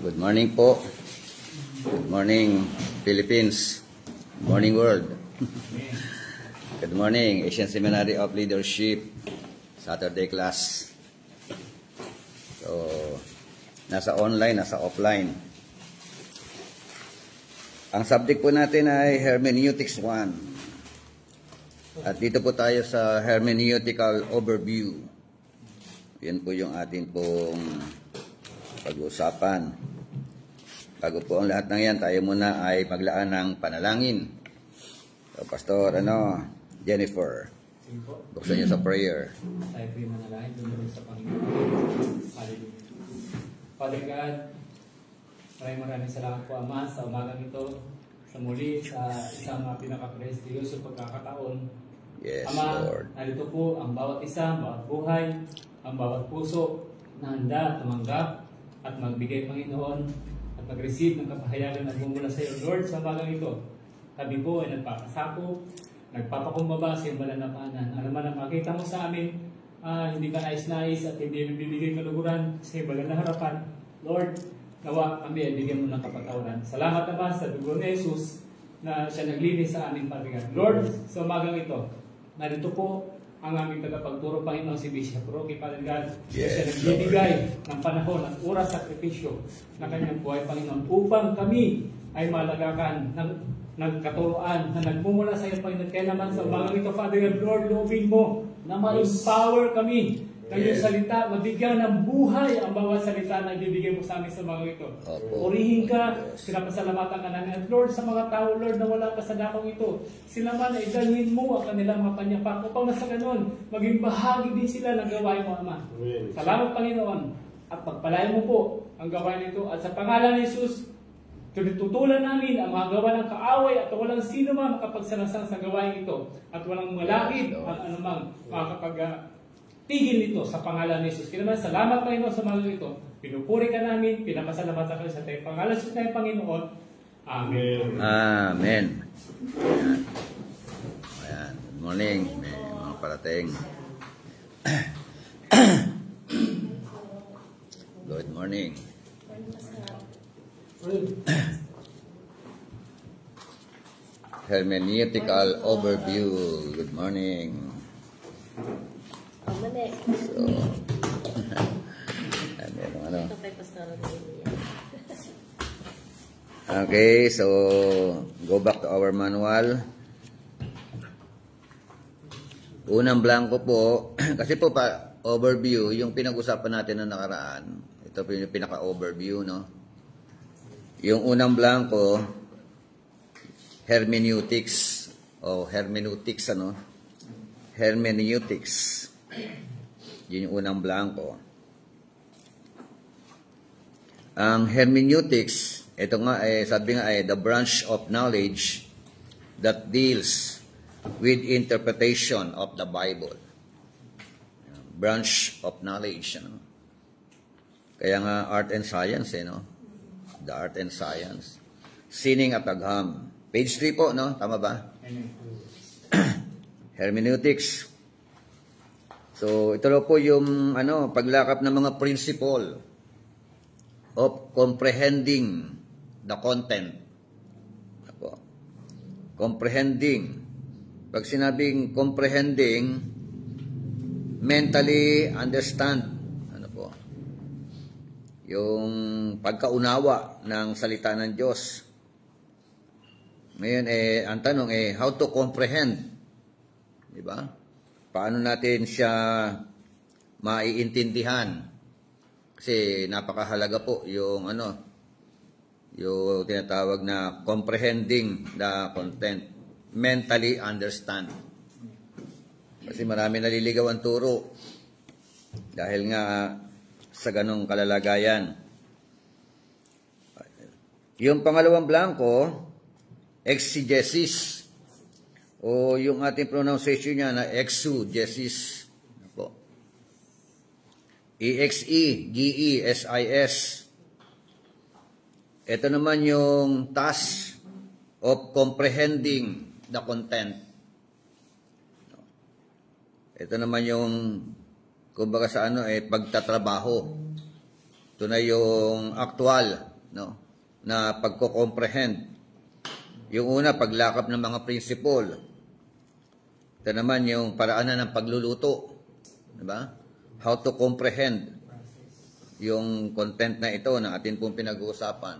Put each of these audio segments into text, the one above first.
Good morning po. Good morning, Philippines. Good morning, world. Good morning, Asian Seminary of Leadership, Saturday class. So, nasa online, nasa offline. Ang subject po natin ay Hermeneutics 1. At dito po tayo sa Hermeneutical Overview. Yan po yung atin pong pag-uusapan. Bago po ang lahat ng yan, tayo muna ay maglaan ng panalangin. So, Pastor, Jennifer, buksan niyo sa prayer. Tayo po yung manalangin tungkol sa Panginoon. Hallelujah. Father God, maraming salamat po, Ama, sa umagang ito, sa muli, sa isang pinaka-prestiyosong pagkakataon. Yes, Ama, Lord. narito po ang bawat isa, bawat buhay, ang bawat puso na handa tumanggap at magbigay, Panginoon, at mag-receive ng kapahayagan na bumula sa iyo, Lord, sa umagang ito. Kami po ay nagpapasako, nagpapakumbaba sa iyong banal na paanan. Ano man ang makita mo sa amin, hindi ka nais-nais at hindi bibigay kaluguran sa iyong banal na harapan, Lord, nawa kami ay bigyan mo ng kapatawaran. Salamat naman sa dugo ni Jesus na siya naglinis sa aming pagbigan. Lord, sa umagang ito, narito po ang aming tagapagturo, Panginoon, si Bishop Rocky, Father God. Siya nagbibigay ng panahon at oras sakripisyo na kanyang buhay, Panginoon, upang kami ay malagakan ng katuruan na nagmumula sa iyo, Panginoon. Kaya naman sa umagang ito, Father God, Lord, loobin mo na ma-empower kami ng iyong salita, mabigyan ng buhay ang bawat salita na ibibigay mo sa amin sa mga ito. Purihin ka, pinapasalamatan ka namin. At Lord, sa mga tao, Lord, na wala pa sa dakong ito, sila man ay dalhin mo ang kanilang mga panyapak upang na sa ganun, maging bahagi din sila ng gawain mo, Ama. Salamat, Panginoon, at pagpalain mo po ang gawain nito. At sa pangalan ni Jesus, tututulan namin ang mga gawa ng kaaway at walang sino man makapagsalasang sa gawain ito at walang malakid at anumang makakapag-tigil nito sa pangalan ni Jesus. Kaya naman, salamat, Panginoon, sa mga ito. Pinupuri ka namin, pinapasalamatan ka sa tayo. Pangalan Jesus na yung Panginoon. Amen. Amen. Ayan. Ayan. Good morning. May mga parating. Good morning. Hermeneutical Overview. Good morning. So, okay, so go back to our manual. Unang blanco po, kasi po pa overview, yung pinag-usapan natin na nakaraan. Ito po yung pinaka-overview, no? Yung unang blanco, hermeneutics o hermeneutics, hermeneutics. Yun yung unang blanco. Ang hermeneutics, ito nga sabi nga the branch of knowledge that deals with interpretation of the Bible. Branch of knowledge, Kaya nga art and science, The art and science. Sining at agham. Page 3 po, no? Tama ba? Hermeneutics. So, ito po yung paglakap ng mga principle of comprehending the content. Comprehending. Pag sinabing comprehending, mentally understand. Yung pagkaunawa ng salita ng Diyos. Ngayon, ang tanong how to comprehend? Diba? Paano natin siya maiintindihan? Kasi napakahalaga po yung yung tinatawag na comprehending the content. Mentally understand. Kasi marami naliligaw ang turo. Dahil nga sa ganong kalalagayan. Yung pangalawang blanco, exegesis, o yung ating pronunciation niya na exegesis. E-X-E-G-E-S-I-S. Ito naman yung task of comprehending the content. Ito naman yung kumbaga sa pagtatrabaho. Ito na yung actual no? Na pagko-comprehend. Yung una, paglakap ng mga principle. Ito naman yung paraanan ng pagluluto. Diba? How to comprehend yung content na ito na atin pong pinag-uusapan.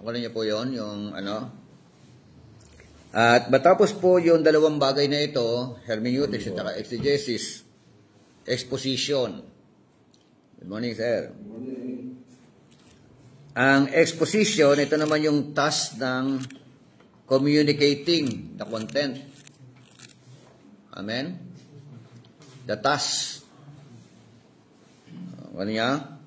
Alam niyo po yon, yung ano. At matapos po yung dalawang bagay na ito, hermeneutics at saka exegesis, exposition. Good morning, sir. Ang exposition, ito naman yung task ng communicating the content. Amen? The task. Ano niya?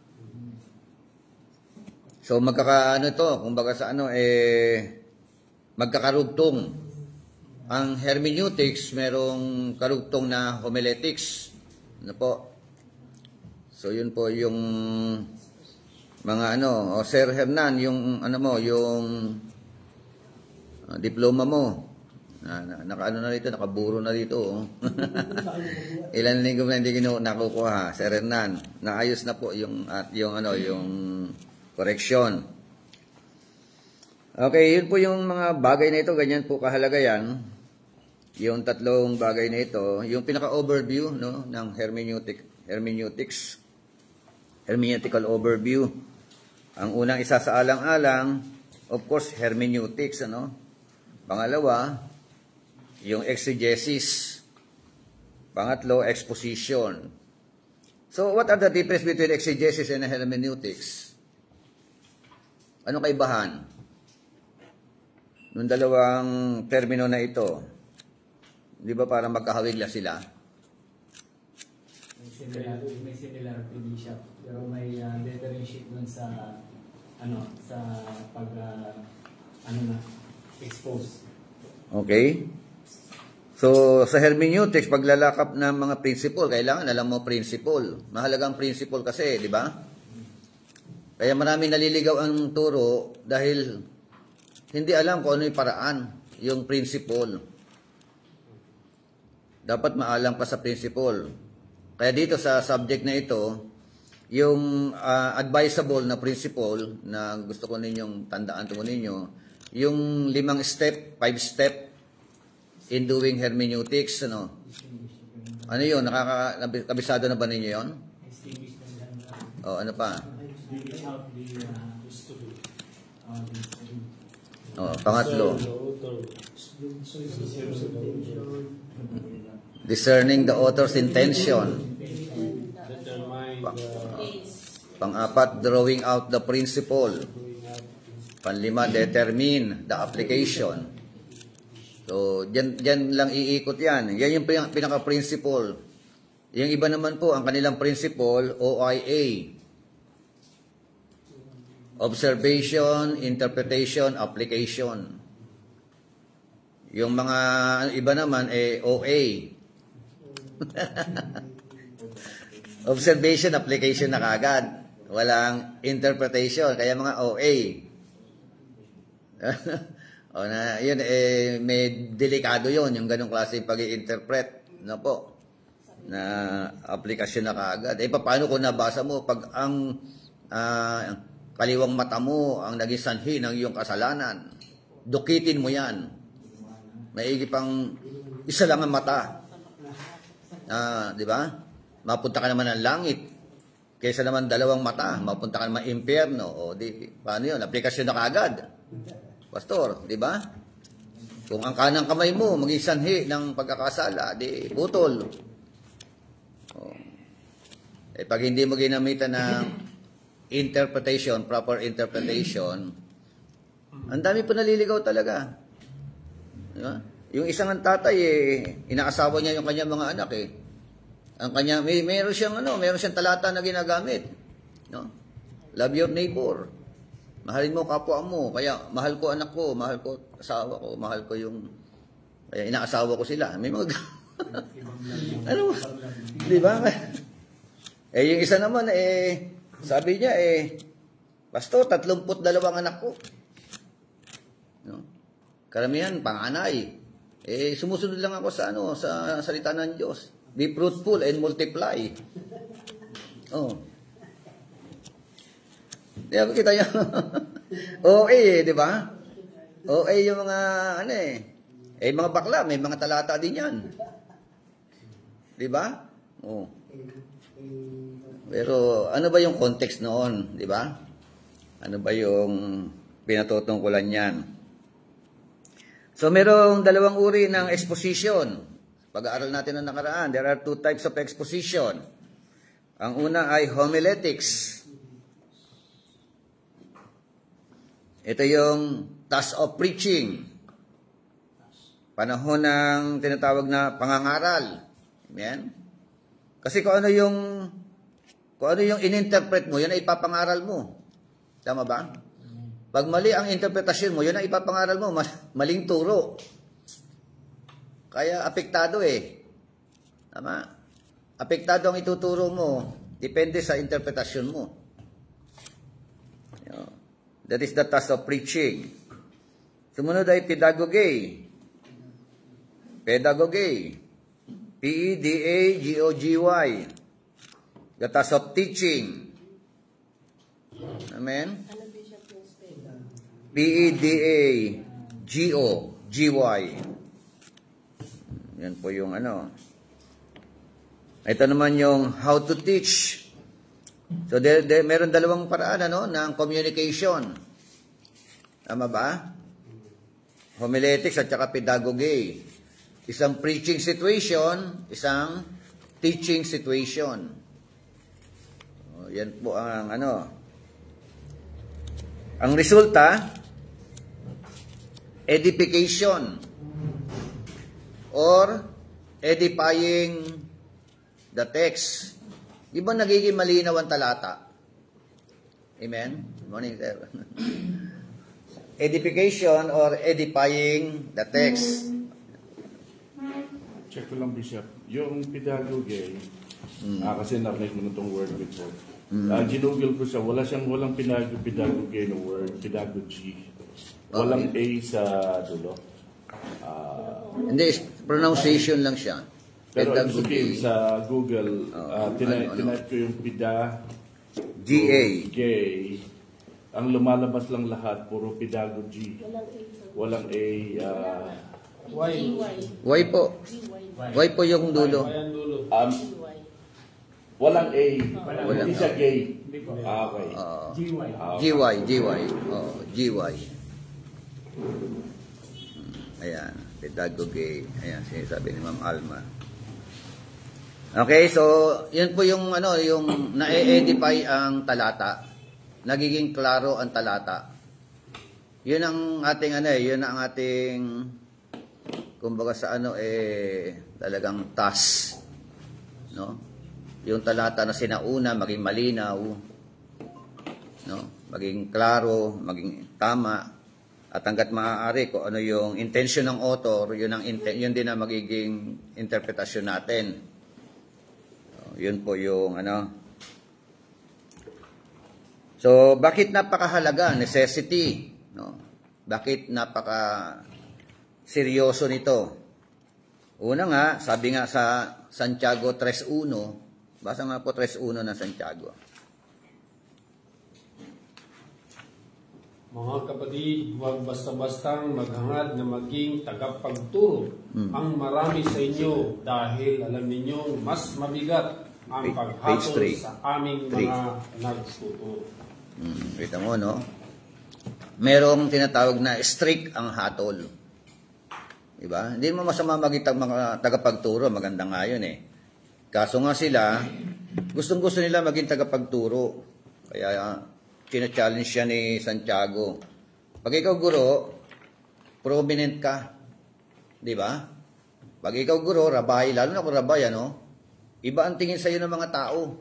So magkakaano to, kumbaga sa ano magkakarugtong. Ang hermeneutics merong karugtong na homiletics. Ano po? So yun po yung mga ano, Sir Hernan, yung ano mo, yung diploma mo. Nakaano na dito, nakaburo na dito. Oh. Ilan linggo na hindi nakukuha, Sir Hernan. Naayos na po yung ano, yung correction. Okay, yun po yung mga bagay na ito, ganyan po kahalaga yan. Yung tatlong bagay na ito, yung pinaka-overview, no, ng hermeneutics. Hermeneutical overview. Ang unang isa sa alang-alang, of course, hermeneutics, ano? Pangalawa, yung exegesis. Pangatlo, exposition. So, what are the difference between exegesis and hermeneutics? Ano kaibahan? Nung dalawang termino na ito, di ba parang magkahawigla sila? May similarity din siya. Pero may differentiate dun sa expose. Okay. So, sa hermeneutics, paglalakap ng mga principle, kailangan alam mo principle. Mahalagang principle kasi, di ba? Kaya marami naliligaw ang turo dahil hindi alam kung ano yung paraan, yung principle. Dapat maalam ka sa principle. Kaya dito sa subject na ito, yung advisable na principle na gusto ko ninyong tandaan po ninyo, yung 5 step in doing hermeneutics, ano? Ano yun? Nakakabisado na ba ninyo yun? O, ano pa? O, pangatlo. Discerning the author's intention. Pang-apat, drawing out the principle. Panlima, determine the application. So, dyan lang iikot yan. Yan yung pinaka-principle. Yung iba naman po, ang kanilang principle, OIA. Observation, interpretation, application. Yung mga iba naman, OA. Observation, application na kagad. Walang interpretation, kaya mga OA. O na, yun, may delikado yun, yung ganong klase pag-i-interpret, no po, na aplikasyon na kaagad. Paano kung nabasa mo, pag ang kaliwang mata mo ang naging sanhi ng iyong kasalanan, dukitin mo yan. Maigi pang isa lang ang mata. Di ba? Mapunta ka naman ng langit. Kaysa naman 2 mata, mapunta ka naman impyerno. O di, paano yun? Aplikasyon na kaagad. Pastor, di ba? Kung ang kanang kamay mo maging sanhi ng pagkakasala, di putol. Pag hindi mo ginamitan ng interpretation, proper interpretation, ang dami po naliligaw talaga. Di ba? Yung isang tatay, inaasawa niya yung kanyang mga anak Ang kanya, meron siyang talata na ginagamit. No? Love your neighbor. Mahalin mo kapwa mo. Kaya mahal ko anak ko, mahal ko asawa ko, mahal ko yung kaya inaasawa ko sila. May mga ano? Di ba? Yung isa naman sabi niya Pastor, 32 anak ko. No? Karamihan panganay. Sumusunod lang ako sa sa salita ng Diyos. Be fruitful and multiply. Di ba, kita nyo? OA di ba? OA yung mga, ano mga bakla, may mga talata din yan. Di ba? Oh. Pero, ano ba yung context noon? Di ba? Ano ba yung pinatutungkulan yan? So, merong dalawang uri ng exposition. Pag-aaral natin ng nakaraan, there are two types of exposition. Ang una ay homiletics. Ito yung task of preaching. Panahon ng tinatawag na pangangaral. Amen? Kasi kung ano yung ininterpret mo, yun ay ipapangaral mo. Tama ba? Pag mali ang interpretasyon mo, yun ang ipapangaral mo. Maling turo. Kaya apektado Tama? Apektado ang ituturo mo. Depende sa interpretasyon mo. That is the task of preaching. Sumunod ay pedagogy. Pedagogy. P-E-D-A-G-O-G-Y. The task of teaching. Amen? P-E-D-A-G-O-G-Y. Yan po yung ano. Ito naman yung how to teach. So, meron dalawang paraan ng communication. Tama ba? Homiletics at saka pedagogy. Isang preaching situation, isang teaching situation. So, yan po ang ano. Ang resulta, edification or edifying the text. Di ba nagiging malinaw ang talata? Amen? Good morning, sir. Edification or edifying the text. Check ko lang, Bishop. Yung pedagogy, kasi narinig mo na itong word before. Ginugol ko siya, walang pedagogy ng word, pedagogy. Walang A sa dulo. Hindi, pronunciation lang siya. Pero ang sabihin sa Google, tinype ko yung G-A. Gay. Ang lumalabas lang lahat, puro pedagogy. Walang A. Y po. Y po yung dulo. Walang A. Walang Hindi siya gay. Okay. G-Y. G-Y. G-Y. Ayan. Pedagogy. Ayan, sinasabi ni Ma'am Alma. Okay, so, yun po yung, yung na-edify ang talata. Nagiging klaro ang talata. Yun ang ating, yun ang ating, kumbaga sa talagang task. No? Yung talata na sinauna, maging malinaw, no? Maging klaro, maging tama, at hanggat maaari kung ano yung intention ng author, yun din ang magiging interpretasyon natin. Yun po yung So, bakit napakahalaga? Necessity. No? Bakit seryoso nito? Una nga, sabi nga sa Santiago 3.1, basa nga po 3.1 ng Santiago. Mga kapatid, huwag basta-bastang maghangad na maging tagapagturo ang marami sa inyo dahil alam ninyong mas mabigat ang paghatol sa aming mga nagtuturo. Kita mo, no? Merong tinatawag na strict ang hatol. Diba? Hindi mo masama maging mga tagapagturo, maganda nga yun Kaso nga sila, gustong-gusto nila maging tagapagturo. Kaya, tina-challenge siya ni Santiago. Pag ikaw guro, prominent ka. Di ba? Pag ikaw guro, rabay, lalo na kung rabay, iba ang tingin sa iyo ng mga tao.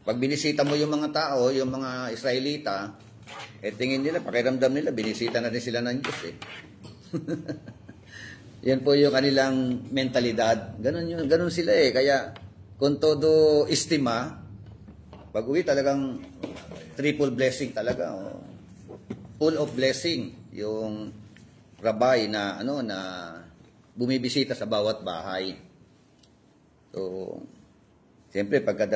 Pag binisita mo yung mga tao, yung mga Israelita, tingin nila, pakiramdam nila, binisita na rin sila ng Diyos Yan po yung kanilang mentalidad. Ganun sila Kaya, kung todo estima, pag uwi talagang triple blessing talaga. Full of blessing yung rabay na na bumibisita sa bawat bahay. So, siyempre pagka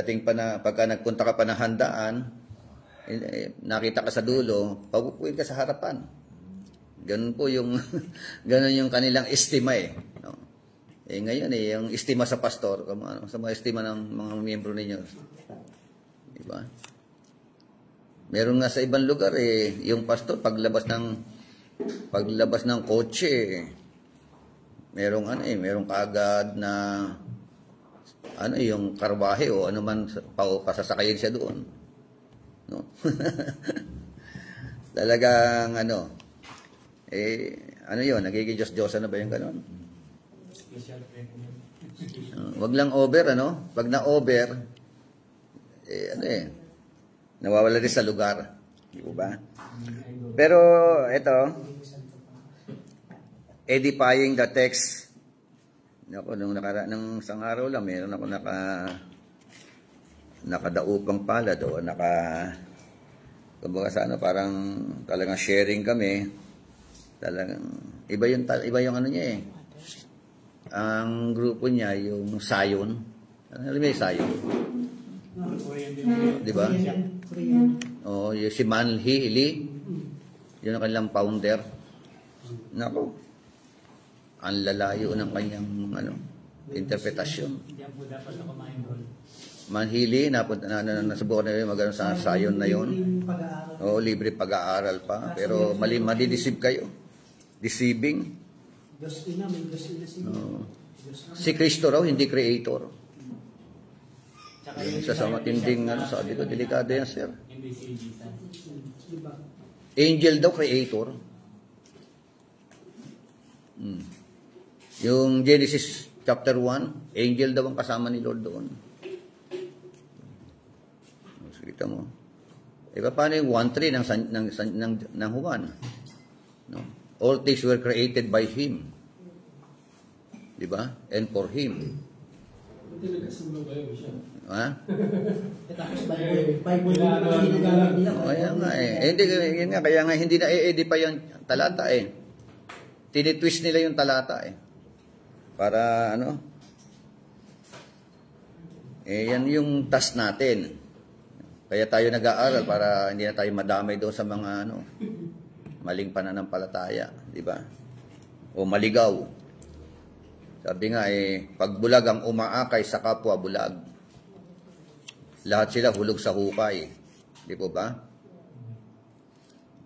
nagpunta ka pa ng handaan, nakita ka sa dulo, papupuin ka sa harapan. Ganun po yung, ganun yung kanilang estima eh. No? Ngayon yung estima sa pastor, sa mga estima ng mga miyembro ninyo. Diba? Meron nga sa ibang lugar yung pastor, paglabas ng kotse, merong kaagad na yung karwahe o ano man pasasakayin siya doon. No? Talagang yun, nagiging Diyos-Diyosan na ba yung gano'n? Wag lang over, Pag na-over, nawawala rin sa lugar. Di ba? Pero, ito, edifying the text. Ako, nung isang araw lang, meron ako nakadaupang palad o kumbaga sa parang talagang sharing kami. Talagang, iba yung niya eh. Ang grupo niya, yung Sayon. Alam mo yung Sayon? Di ba? O, yung si Manhi Lee. Yun ang kanilang founder. Nako. Ang lalayo ng kanyang interpretasyon. Hindi po dapat na kumain doon. Manhili, nasubukan na rin magano sa Sayon na yun. Oo, libre pag-aaral pa. Pero madideceive kayo. Deceiving. Si Kristo raw, hindi creator. Isa sa matinding, sabi ko, delikado yan, sir. Angel daw, creator. Yung Genesis chapter 1, angel daw ang kasama ni Lord doon. Kita mo. Paano yung 1:3 ng Juan? No? All things were created by Him. Diba? And for Him. Ha? Kaya nga kaya nga hindi na pa yung talata eh. Tinitwist nila yung talata eh. Para yan yung task natin. Kaya tayo nag-aaral para hindi na tayo madamay doon sa mga maling pananampalataya, di ba? O maligaw. Sabi nga pag bulag ang umaakay sa kapwa bulag, lahat sila hulog sa hukay. Di po ba?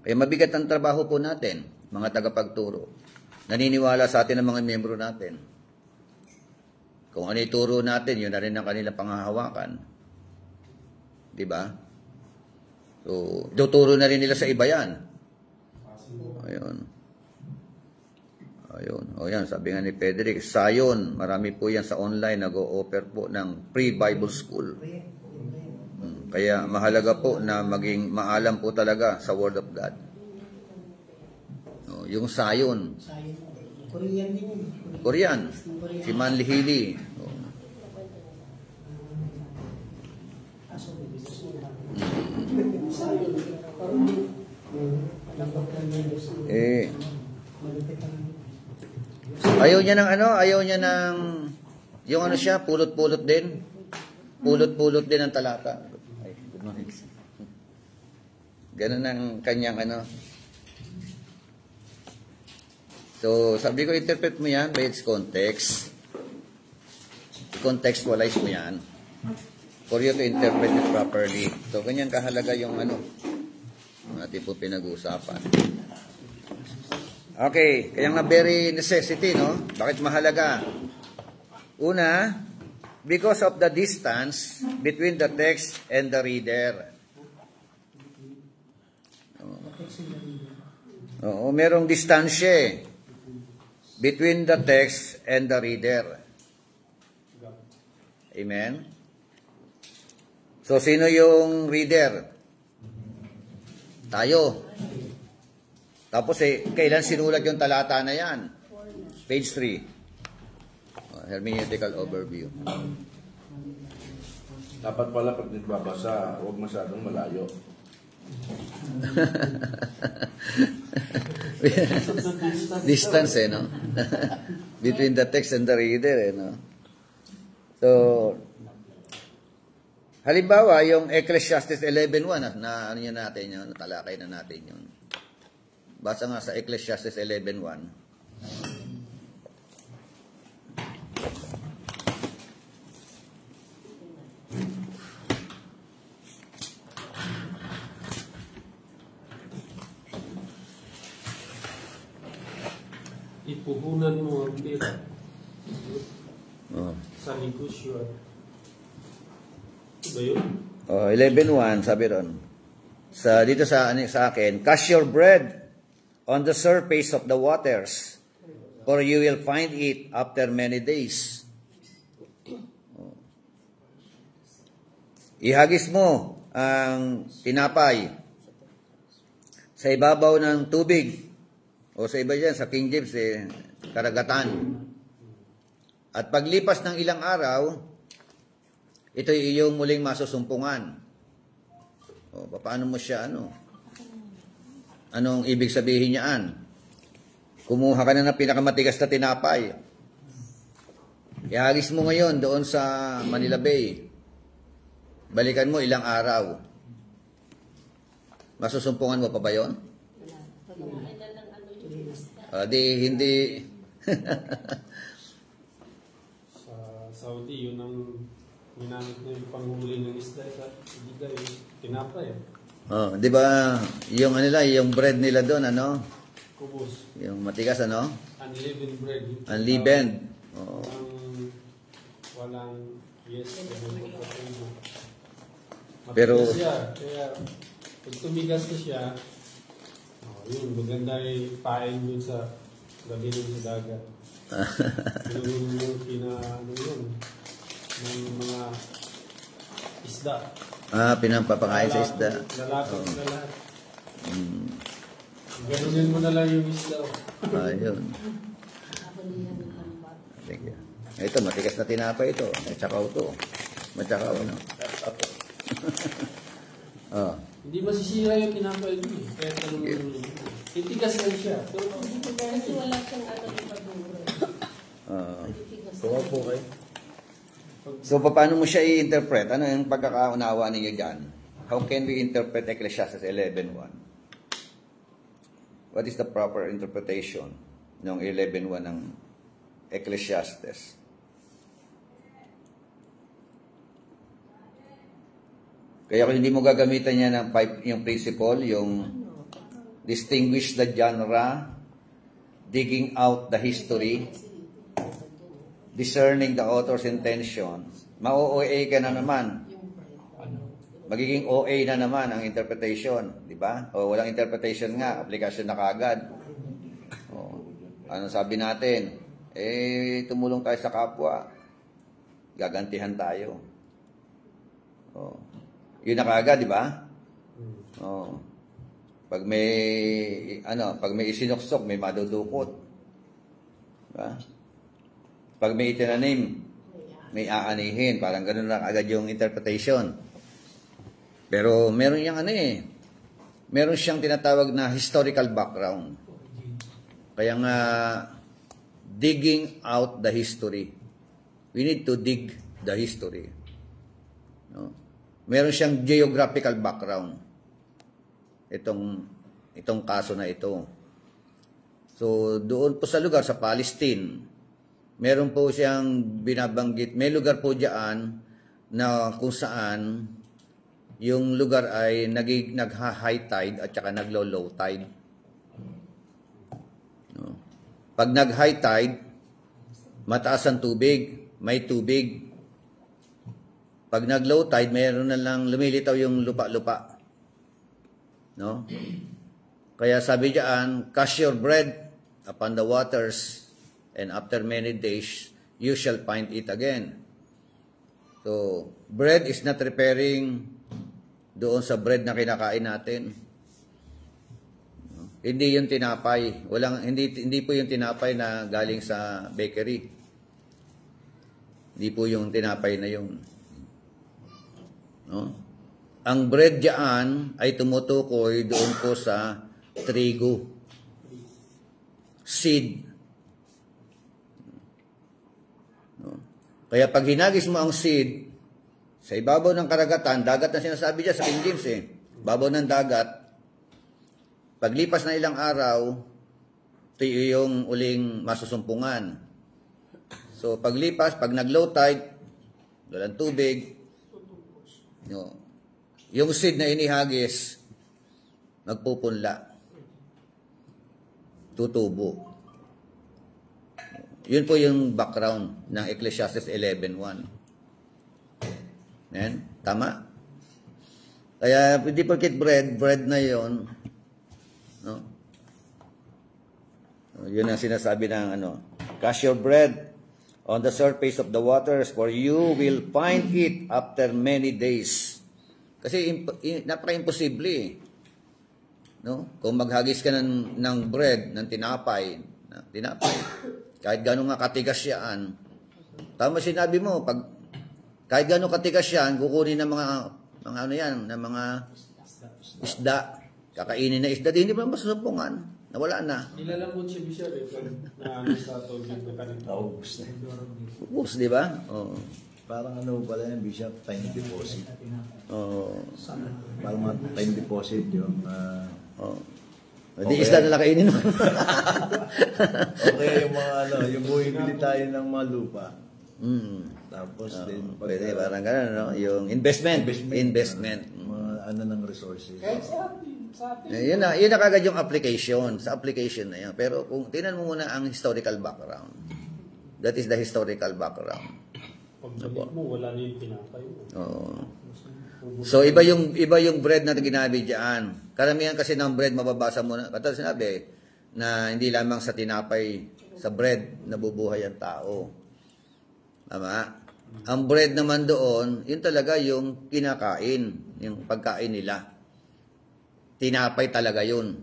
Kaya mabigat ang trabaho po natin, mga tagapagturo. Naniniwala sa atin ang mga miyembro natin. Kung ano ituro natin, yun na rin ang kanilang panghahawakan. Diba? So, tuturo na rin nila sa iba yan. Ayun. O yan, sabi nga ni Frederick, Sayon, marami po yan sa online, nag-o-offer po ng pre-Bible school. Kaya mahalaga po na maging maalam po talaga sa Word of God. Yung Sayon. Korean din. Korean. Si Manlihili. Ayaw niya ng ayaw niya ng yung siya, pulot-pulot din. Pulot-pulot din ang talata. Ay, good morning. Ganun ang kanyang So, sabi ko, interpret mo yan by its context. I-contextualize mo yan for you to interpret it properly. So, ganyan kahalaga yung natin po pinag-uusapan. Okay, kaya nga very necessity, no? Bakit mahalaga? Una, because of the distance between the text and the reader. Oo, merong distansya between the text and the reader. Amen? So, sino yung reader? Tayo. Tapos kailan sinulat yung talata na yan? Page 3. Hermeneutical overview. Dapat pala pag nagbabasa, huwag masyadong malayo. Distance, no? Between the text and the reader, no? So, Halimbawa, yung Ecclesiastes 11.1, na ano yun natin yun, natalakay na natin yun. Basa nga sa Ecclesiastes 11.1. Ipuhunan mo ang pera Oh. sa negosyo. Ito ba yun? Oh, 11.1, sabi ron. Dito sa akin, cast your bread on the surface of the waters, for you will find it after many days. Oh. Ihagis mo ang tinapay sa ibabaw ng tubig. O sa iba dyan, sa King James, karagatan. At paglipas ng ilang araw, ito iyong muling masusumpungan. O, paano mo siya, Anong ibig sabihin niyaan? Kumuha ka na ng pinakamatigas na tinapay. Ihagis mo ngayon doon sa Manila Bay. Balikan mo ilang araw. Masusumpungan mo pa ba yun? Hindi. Sa Saudi, yun ang ginamit na yung panghuli ng isda. Hindi ka yung tinapay. Oh, 'di ba? Yung yung bread nila doon, Kubos. Yung matigas, Unleavened bread. Unleavened. Oh. Walang Pero siya. Kaya pag tumigas na siya, yun, maganda yung pain dun sa gabi dun sa dagat. Yun yung yun, ng mga isda. Pinampapakain sa isda. Lalapit na lahat. Ganunin mo na lang yung isda. Ayun. Thank you. Ito, matigas na tinapay ito. May tsakaw to. Matsakaw, Oh. Hindi masisira yung tinapay mo eh. Kaya tanong mo titigas lang siya. Kasi wala siyang ipaduro. Po kayo. So, paano mo siya i-interpret? Ano yung pagkakaunawa ninyo dyan? How can we interpret Ecclesiastes 11.1? What is the proper interpretation ng 11.1 ng Ecclesiastes? Kaya kung hindi mo gagamitan niya ng yung principle, yung distinguish the genre, digging out the history, discerning the author's intention, ma-OA ka na naman. Magiging OA na naman ang interpretation, di ba? O walang interpretation nga, application na kagad. O, ano sabi natin? Tumulong tayo sa kapwa. Gagantihan tayo. O, yun na kagad, di ba? O, pag may isinuksok, may madudukot. Diba? Pag may itinanim, may aanihin. Parang ganun lang agad yung interpretation. Pero meron meron siyang tinatawag na historical background. Kaya nga, digging out the history. We need to dig the history. No? Meron siyang geographical background. Itong kaso na ito. So, doon po sa lugar, sa Palestine, meron po siyang binabanggit. May lugar po diyan na kung saan yung lugar ay nagha-high tide at saka naglo-low tide. No? Pag nag-high tide, mataas ang tubig, may tubig. Pag nag-low tide, mayroon na lang lumilitaw yung lupa-lupa. No? Kaya sabi diyan, cast your bread upon the waters, and after many days, you shall find it again. So, bread is not referring doon sa bread na kinakain natin. Hindi yung tinapay. Hindi po yung tinapay na galing sa bakery. Hindi po yung tinapay na yun. No? Ang bread diyan ay tumutukoy doon po sa trigo. Seed. Kaya pag hinagis mo ang seed Sa ibabaw ng karagatan, dagat na sinasabi dyan sa King James eh. Babaw ng dagat, paglipas na ilang araw, ito yung uling masusumpungan. So, paglipas, pag nag-low tide, walang tubig, yung seed na inihagis, magpupunla. Tutubo. Yun po yung background ng Ecclesiastes 11:1. Yan, tama? Kaya, hindi porket bread na yon, no? Yun ang sinasabi ng cast your bread on the surface of the waters, for you will find it after many days. Kasi napaka-imposible eh. No? Kung maghagis ka ng bread, ng tinapay, kahit gano'n nga katigas yan, tama sinabi mo, kahit gano'n katigas yan, kukunin ng mga ng mga isda, kakainin na isda, hindi mo na masusumpungan, nawala na. Nilalambot si Bishop na sa tubig na kanina. Naubos na. Ubus, di ba? Oo. Parang pala yung Bishop, time deposit. Oo. Parang mga time deposit yung... Oo. Hindi isda na nakainin mo. Okay, yung mga yung bumibili tayo ng mga lupa. Tapos din... Pwede, parang gano'n, no? Yung investment. Mga ng resources. Kahit sa atin. Yun na kagad yung application. Sa application na yun. Pero kung tingnan mo muna ang historical background. That is the historical background. Pagbalik mo, wala na yung tinapay mo. Oo. So, iba yung bread na ginabi diyan. Karamihan kasi ng bread, mababasa mo na, katulad sinabi, na hindi lamang sa tinapay, sa bread, nabubuhay ang tao. Tama? Ang bread naman doon, yun talaga yung kinakain, yung pagkain nila. Tinapay talaga yun.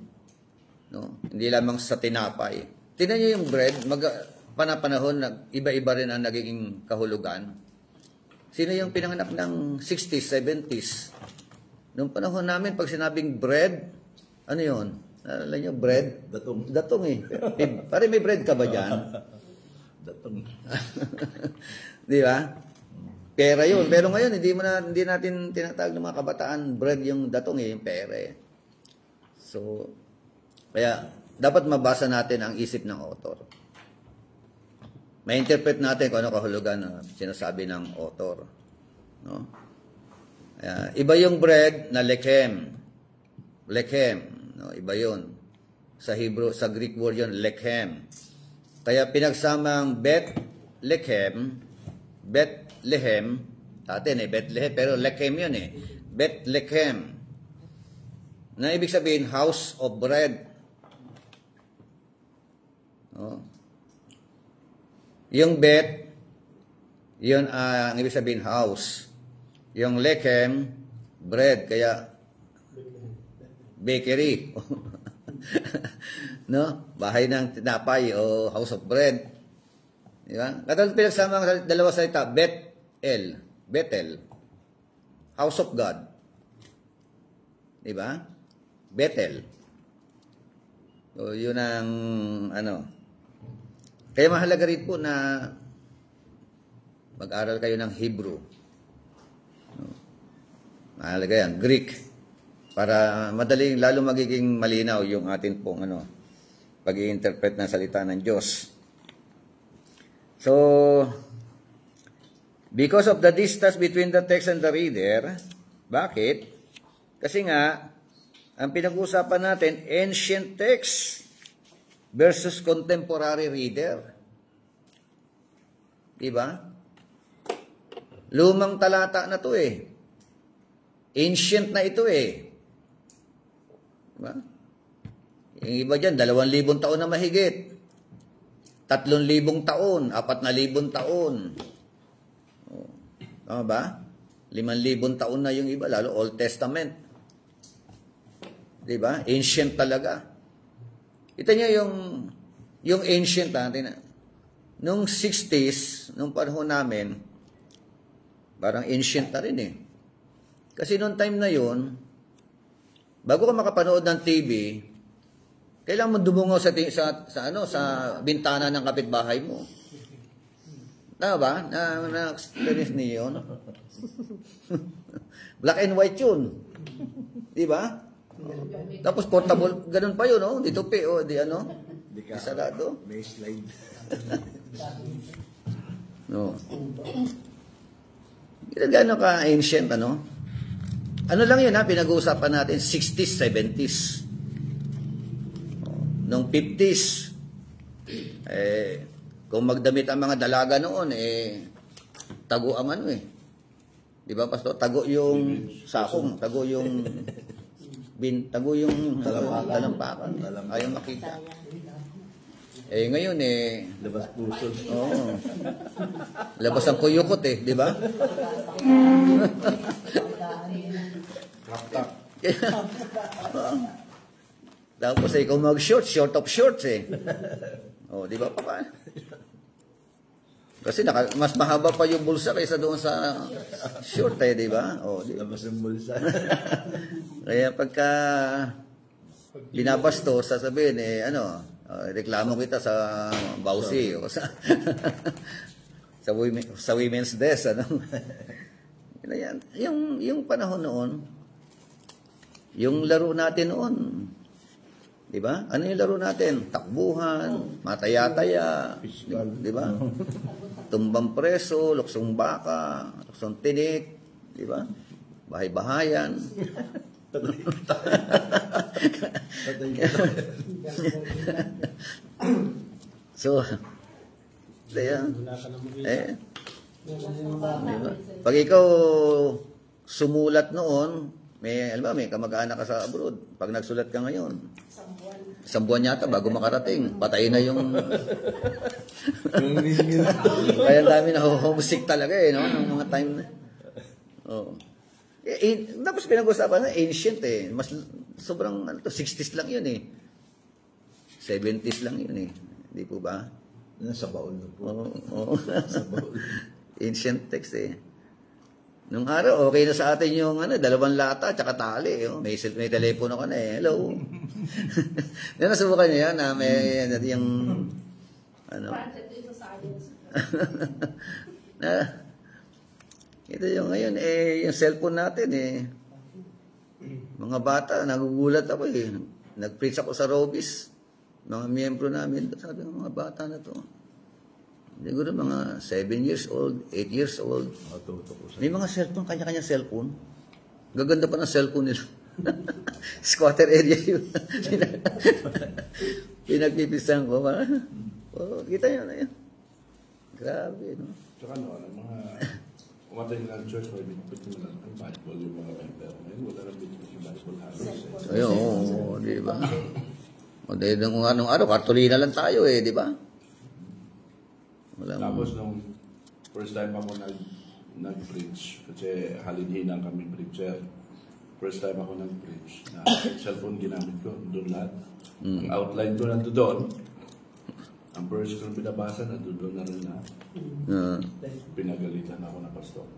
No? Hindi lamang sa tinapay. Tingnan nyo yung bread, panahon, iba-iba rin ang naging kahulugan. Sino yung pinanganak ng 60s, 70s? Noong panahon namin, pag sinabing bread, ano yun? Alam nyo, bread? Datong. Datong eh. Pare, may bread ka ba dyan? Datong. Di ba? Pera yun. Pero ngayon, hindi natin tinatawag ng mga kabataan, bread yung datong eh, yung pera eh. So, kaya, dapat mabasa natin ang isip ng author. May-interpret natin kung ano kahulugan na sinasabi ng author. No? Iba yung bread na lechem. Lechem. No? Iba yun. Sa Hebrew, sa Greek word yun, lechem. Kaya pinagsamang Bethlehem, atin Bethlehem, pero lechem yun eh. Bethlehem. Na ibig sabihin, house of bread. No? Yung bet, yun ang ibig sabihin house. Yung lechem, bread, kaya bakery. No? Bahay ng tinapay o house of bread. Di ba? Katulad pinagsama ang dalawa salita, Bethel, house of God. Di ba? Bethel. So, yun ang Kaya mahalaga rin po na mag-aral kayo ng Hebrew. Mahalaga yan, Greek. Para madaling, lalo magiging malinaw yung atin pong pag-i-interpret ng salita ng Diyos. So, because of the distance between the text and the reader, bakit? Kasi nga, ang pinag-uusapan natin, ancient text versus contemporary reader. Diba? Lumang talata na to eh. Ancient na ito eh. Diba? Yung iba dyan, 2,000 taon na mahigit. 3,000 taon, 4,000 taon. Tama ba? 5,000 taon na yung iba, lalo Old Testament. Diba? Ancient talaga. Ito niyo yung ancient natin. Nung 60s, nung panahon namin, parang ancient na rin eh. Kasi nung time na yun, bago ka makapanood ng TV, kailangan mo dumungo sa bintana ng kapitbahay mo. Tama ba? Na-experience niyo yun? Black and white yun. Di ba? Tapos portable, ganun pa yun, no? Dito pe, oh, di ano? Di ka, Isarado. may slide. No. Gano'n ka ancient, ano? Ano lang yun, ha? Pinag-uusapan natin, 60s, 70s. Noong 50s, kung magdamit ang mga dalaga noon, tago ang ano eh. Di ba, Pastor? Tago yung sakong, tago yung talampakan. Ayaw makita. Ngayon Labas puso. oo. Labas ang kuyukot di ba? Tapos kung mag-short, short of shorts di ba pa? Kasi mas mahaba pa yung bulsa kaysa doon sa short di ba? Di ba? Labas ng bulsa. Kaya pagka binabastos, sasabihin reklamo kita sa Bausi o sa sa women's desk yung panahon noon, yung laro natin noon, di ba? Ano yung laro natin? Takbuhan, mataya-taya, di ba? Tumbang preso, luksong baka, luksong tinik, di ba? Bahay-bahayan. So, pag ikaw sumulat noon, may kamag-anak ka sa abroad. Pag nagsulat ka ngayon, isang buwan yata bago makarating, patay na yung kaya dami na homesick talaga no? Ng mga time na. Tapos pinag-usapan na ancient mas sobrang 60s lang yun 70s lang yun Di po ba? Nasa baul na po. Oo. Ancient text Nung araw, okay na sa atin yung 2 lata at saka tali. May telepono ka na Hello. Nasubukan niyo yan na may yung ito yung ngayon yung cellphone natin mga bata, nagugulat ako nag-preach ako sa Robis, mga miyembro namin, sabi ng mga bata na to, siguro mga 7 years old, 8 years old, may mga cellphone, kanya-kanya cellphone, gaganda pa ng cellphone nila. Squatter area yun. Pinagpipisan ko, kita nyo na yun, grabe Tsaka mga umatay na ng church, pwede mo lang ang Bible, yung mga Bible. Ngayon, wala na binibig yung Bible halos. Ayun, di ba? Dahil nung anong araw, kartulina lang tayo di ba? Tapos nung first time ako nag-preach, kasi halin-hinang kami preacher. First time ako nag-preach, na cellphone ginamit ko, doon lahat. Ang outline ko nandun doon. Ang verse ko binabasa, nandun na rin lahat. Pinagalitan ako na pastor.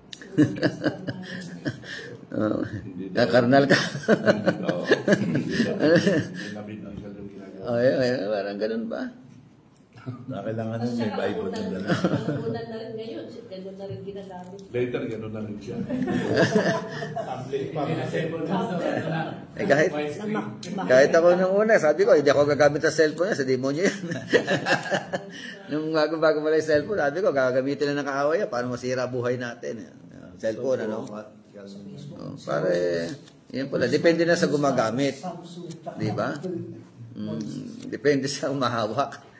Karnal ka. Hindi na yung ginagawa. Parang ganun ba? Kailangan may Bible na dala. Nakunan na rin ngayon. Ganun na rin ginagamit. Later, gano'n na rin siya. Kahit ako nung una, sabi ko, hindi ako gagamit sa cellphone sa demonyo yan. Nung bago pala yung cellphone, sabi ko, gagamitin na ng kaaway para masira buhay natin. Cellphone, Pare, yan pala. Depende na sa gumagamit. Di ba? Depende sa umahawak.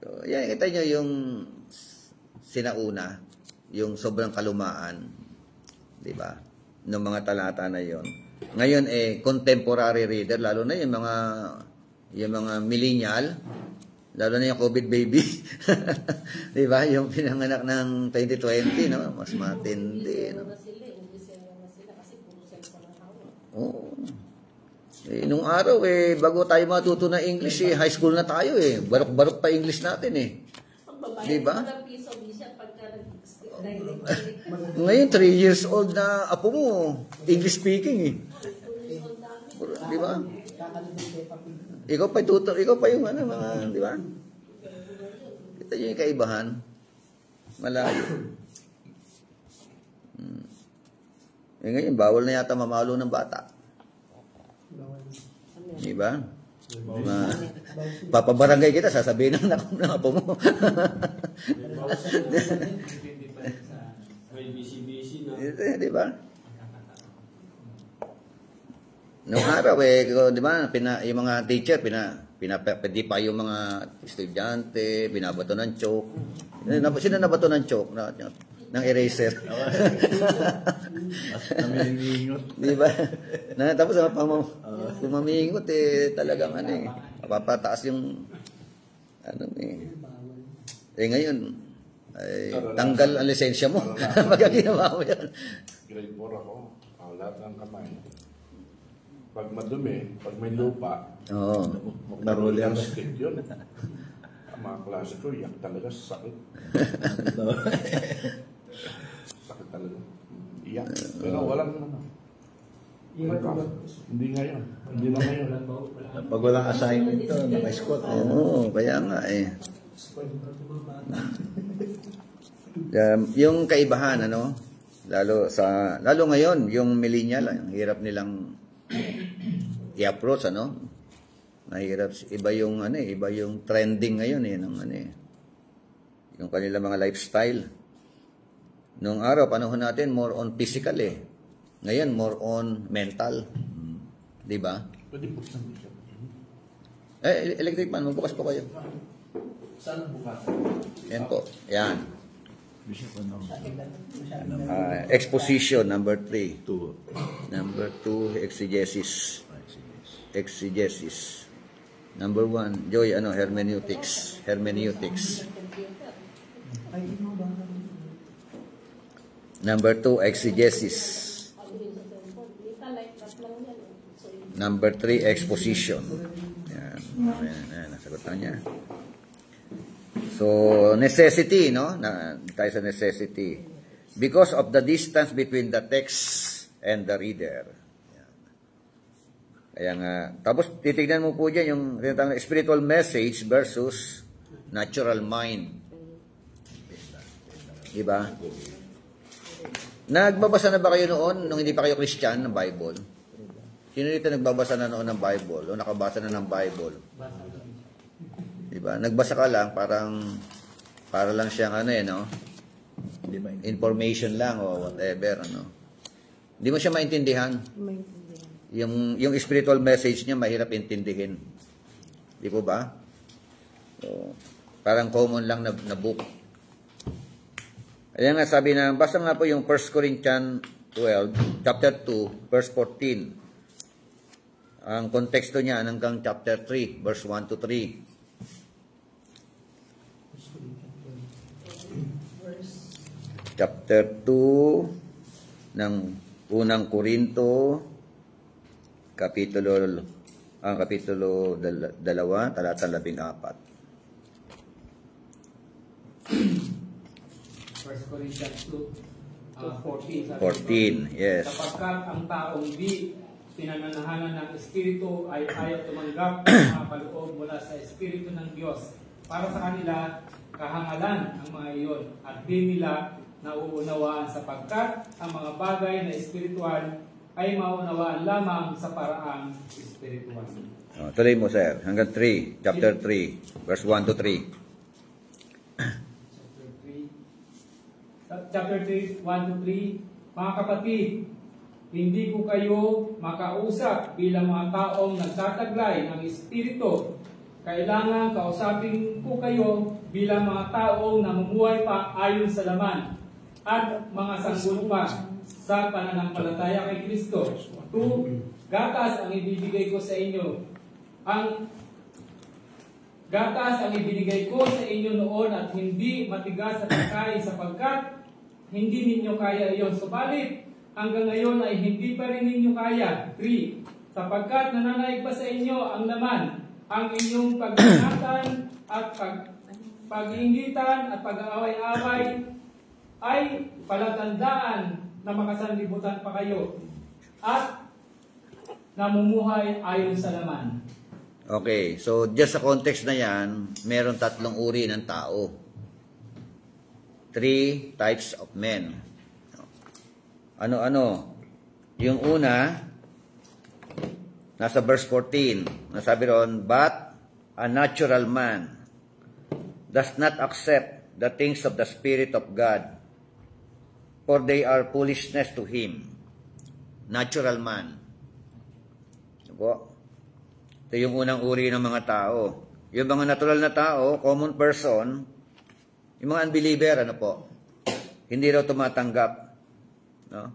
So, yan, kita nyo yung sinauna, yung sobrang kalumaan, di ba? Ng mga talata na yon. Ngayon contemporary reader, lalo na yung mga millennial, lalo na yung COVID baby. Di ba? Yung pinanganak ng 2020, mas matindi, Oo. Nung araw bago tayo matuto ng English high school na tayo barok-barok pa English natin di ba? Ngayon 3 years old na apo mo English speaking di ba? Ikaw pa yung mga di ba? Ito yung kaibahan malayo. Eh ngayon, bawal na yata mamalo ng bata. Di ba? Papabarangay kita, sasabihin ng apo mo. Depende pa rin sa May busy-busy na. Di ba? Noong araw di ba, yung mga teacher, pwede pa yung mga estudyante, binabato ng chalk. Sino nabato ng chalk? Ng eraser. Namilingot. Di ba? Tapos pumamingot talagang mapapataas yung ngayon tanggal ang lisensya mo. Pagka ginawa mo yan. Grade 4 ako. Lahat ng kamay. Pag madumi, pag may lupa, Oo. Naroller. stick yun. Ang mga klase ko, yak talaga, sakit. Sakit talaga. Iyak. Pero walang hindi ngayon. Hindi na ngayon. Pag walang assignment to, naka-squat. Oo, kaya nga yung kaibahan, lalo ngayon, yung millennial, ang hirap nilang i-approach, mahirap, iba yung trending ngayon yung kanila mga lifestyle. Noong araw, panahon natin, more on physical Ngayon, more on mental. Di ba? Pwede buksan mo siya. Electric fan, magbukas po kayo. Saan bukas? Yan po, yan. Exposition, number 3. Number 2, exegesis. Exegesis. Number 1, Joy, hermeneutics. Hermeneutics. Number 2, exegesis. Number 3, exposition. Yan. Nasagot na niya. So, necessity, tayo sa necessity. Because of the distance between the text and the reader. Kaya nga, tapos titignan mo po dyan yung spiritual message versus natural mind. Diba? Nagbabasa na ba kayo noon nung hindi pa kayo Christian ng Bible? Sino dito nagbabasa na noon ng Bible o nakabasa na ng Bible? Diba? Nagbasa ka lang, para lang siyang information lang o whatever, Hindi mo siya maintindihan. Yung spiritual message niya, mahirap intindihin. Di po ba? So, parang common lang na book. Ayan nga, sabi na, basta nga po yung 1 Corinthians 12, chapter 2, verse 14. Ang konteksto niya hanggang chapter 3, verse 1 to 3. Chapter 2 ng unang Korinto, kapitulo 2, talata 14. 1 Corinthians 2, 14. 14, yes. Sapagkat ang taong di pinananahanan ng Espiritu ay ayaw tumanggap ng mga paloob mula sa Espiritu ng Diyos. Para sa kanila, kahangalan ang mga iyon at di nila nauunawaan sapagkat ang mga bagay na espiritual ay maunawaan lamang sa paraang espiritual. Tuloy mo, sir. Hanggang 3, chapter 3, verse 1 to 3. Chapter 3, 1 to 3. Mga kapatid, hindi ko kayo makausap bilang mga taong nagtataglay ng Espiritu. Kailangan kausapin ko kayo bilang mga taong namumuhay pa ayon sa laman at mga sanggunipa sa pananampalataya kay Kristo. 2. Gatas ang ibibigay ko sa inyo. Ang gatas ang ibinigay ko sa inyo noon at hindi matigas at pagkain sapagkat hindi ninyo kaya iyon. Subalit, hanggang ngayon ay hindi pa rin ninyo kaya. 3. Sapagkat nananaig pa sa inyo ang laman, ang inyong pag-ingatan at pag-iingitan at pag-aaway-away ay palatandaan na makasanlibutan pa kayo at namumuhay ayon sa laman. Okay, so just sa context na yan, meron 3 uri ng tao. 3 types of men. Ano-ano? Yung una, nasa verse 14, nasabi ron, but a natural man does not accept the things of the Spirit of God, for they are foolishness to him. Natural man. Ito yung unang uri ng mga tao. Yung mga natural na tao, common person, yung mga unbeliever, hindi raw tumatanggap. No?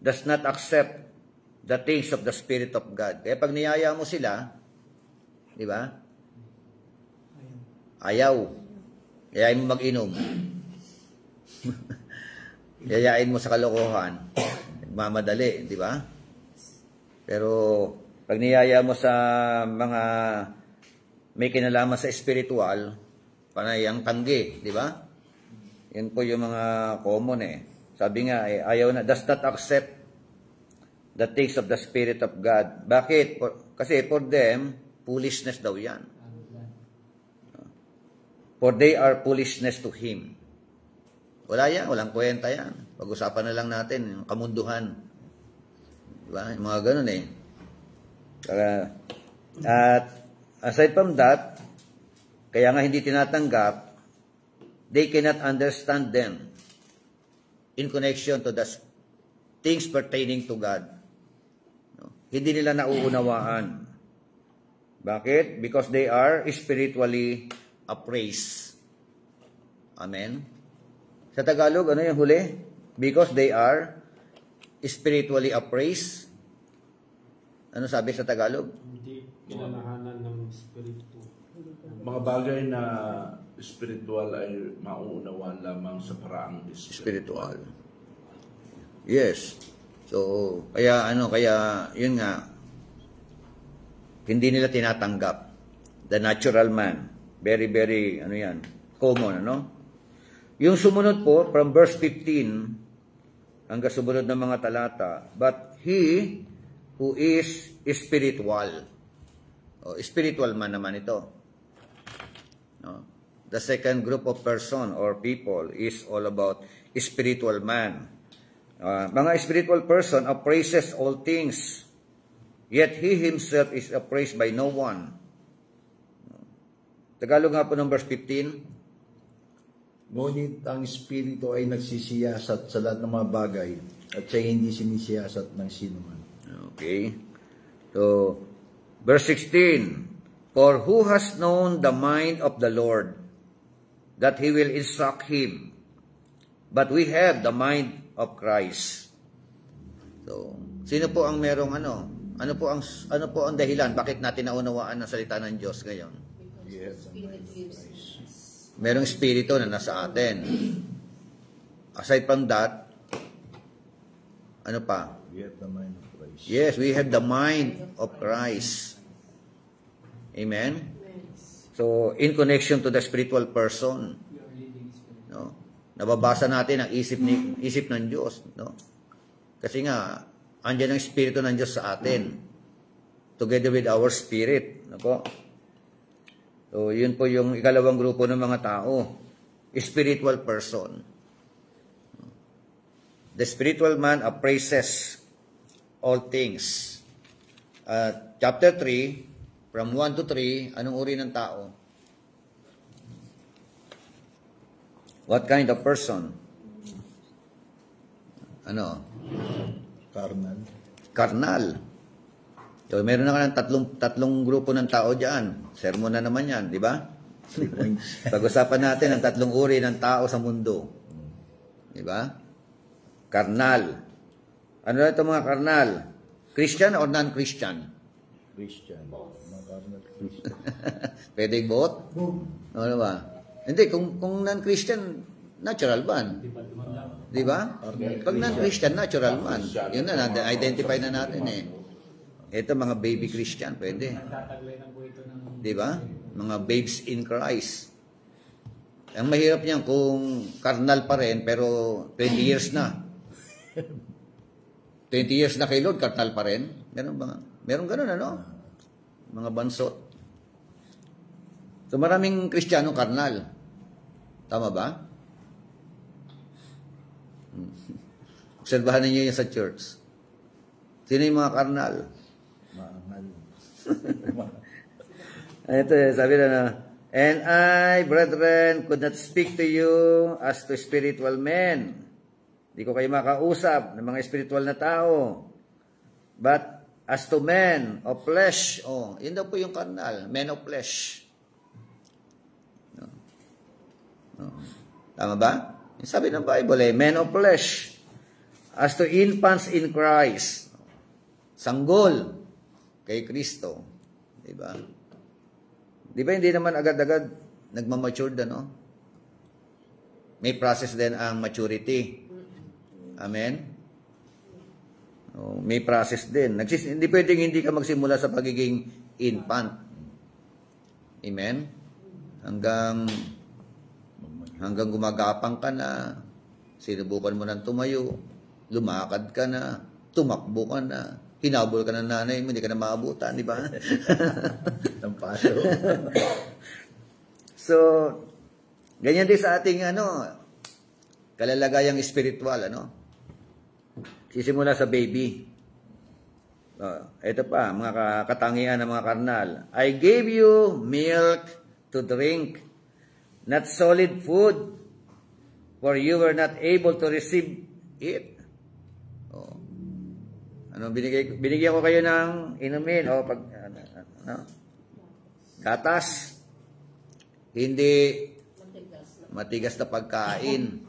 Does not accept the things of the Spirit of God. Kaya pag niyaya mo sila, di ba? Ayaw. Yayain mo mag-inom. Yayain mo sa kalokohan. Mamadali, di ba? Pero pag niyaya mo sa mga may kinalaman sa spiritual, panay ang tanggi, di ba? Yan po yung mga common Sabi nga, ayaw na, does not accept the things of the Spirit of God. Bakit? Kasi for them, foolishness daw yan. For they are foolishness to him. Wala yan, walang kwenta yan. Pag-usapan na lang natin, yung kamunduhan. Diba? Yung mga ganun At aside from that, kaya nga hindi tinatanggap, they cannot understand them in connection to the things pertaining to God. No? Hindi nila nauunawaan. Bakit? Because they are spiritually appraised. Amen? Sa Tagalog, ano yung huli? Because they are spiritually appraised. Ano sabi sa Tagalog? Hindi kinalahanan ng Espiritu. Mga bagay na spiritual ay mauunawaan lamang sa paraang Spiritual. Yes. So, kaya yun nga, hindi nila tinatanggap. The natural man. Very, very, common, Yung sumunod po, from verse 15, hanggang sumunod ng mga talata, but he who is spiritual. Spiritual man naman ito. No? The second group of person or people is all about spiritual man. Mga spiritual person appraises all things, yet he himself is appraised by no one. Tagalog nga po ng verse 15. Ngunit ang Espiritu ay nagsisiyasat sa lahat ng mga bagay at siya hindi sinisiyasat ng sinuman. Okay. So, verse 16. For who has known the mind of the Lord, that He will instruct him? But we have the mind of Christ. So, sino po ang merong Ano po ang dahilan bakit natin naunawaan ang salita ng Diyos ngayon? Yes. Merong espiritu na nasa atin. Aside from that, ano pa? We have the mind of Christ. Yes, we have the mind of Christ. Amen? So, in connection to the spiritual person, no? Nababasa natin ang isip ng Diyos, no? Kasi nga, andyan ang espiritu ng Diyos sa atin, together with our spirit, no po? So, yun po yung ikalawang grupo ng mga tao, spiritual person. The spiritual man appraises all things. Chapter 3, from 1 to 3, anong uri ng tao? What kind of person? Carnal. Karnal. So, meron na ka ng tatlong grupo ng tao dyan. Sermon na naman yan, di ba? Pag-usapan natin ang tatlong uri ng tao sa mundo. Di ba? Karnal. Ano na ito mga karnal? Christian or non-Christian? Christian. Mga carnal Christian. Pwede both? Ano ba? Hindi, kung non-Christian, natural man. Di ba? Pag non-Christian, natural man. Yun na, identify na natin Ito mga baby Christian, pwede. Di ba? Mga babes in Christ. Ang mahirap niyan kung carnal pa rin, pero 20 years na. 20 years na kay Lord, carnal pa rin. Meron ganun, mga bansot. So maraming Kristiyano carnal. Tama ba? Obserbahan ninyo yun sa church. Sino yung mga karnal? Maangal. Ito, sabi na, and I, brethren, could not speak to you as to spiritual men. Di ko kayo makausap ng mga spiritual na tao. But as to men of flesh. Oh, yun daw po yung karnal. Men of flesh. No. No. Tama ba? Yung sabi ng Bible men of flesh. As to infants in Christ. Sanggol kay Kristo. Diba? Di ba hindi naman agad-agad nagmamature no? May process din ang maturity. Amen? Oh, may process din. Hindi pwedeng hindi ka magsimula sa pagiging infant. Amen? Hanggang gumagapang ka na, sinubukan mo ng tumayo, lumakad ka na, tumakbo ka na, hinabol ka ng nanay mo, hindi ka na maabutan, di ba? Ang paso. So, ganyan din sa ating kalalagayang spiritual, Sisimula sa baby. Ito pa, mga katangian ng mga karnal. I gave you milk to drink, not solid food, for you were not able to receive it. Binigyan ko kayo ng inumin gatas, hindi matigas na pagkain.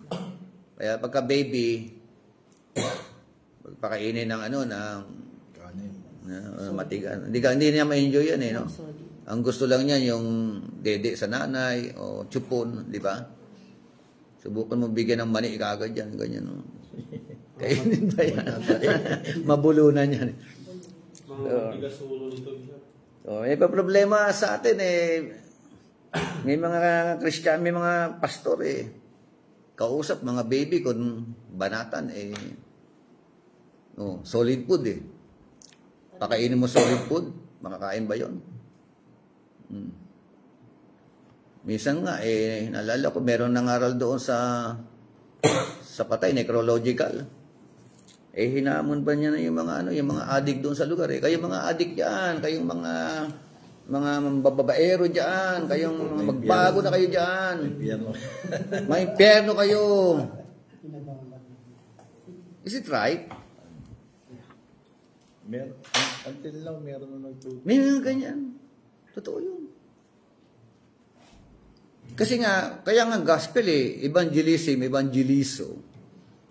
Kaya pagka baby, pagpakainin ng matigas. Hindi niya ma-enjoy yan no? Ang gusto lang niya yung dede sa nanay o chupon, di ba? Subukan mo bigyan ng mani, kagad yan, ganyan. No? Kainin ba yan? Mabulunan yan. Matigas ulo nito. May problema sa atin may mga Christian, may mga pastor kausap mga baby kung banatan solid food Pakainin mo solid food, makakain ba 'yon? Minsan nga naalala ko meron nangaral doon sa patay necrological. Hinamon ba niya na yung mga addict doon sa lugar Kayong mga addict diyan, kayong mga babaero diyan, kayong magbago na kayo diyan. May impyerno kayo. Is it right? Until now, meron na nagtuturo. May mga ganyan. Totoo yun. Kasi nga, kaya nga gospel evangelism, evangelizo.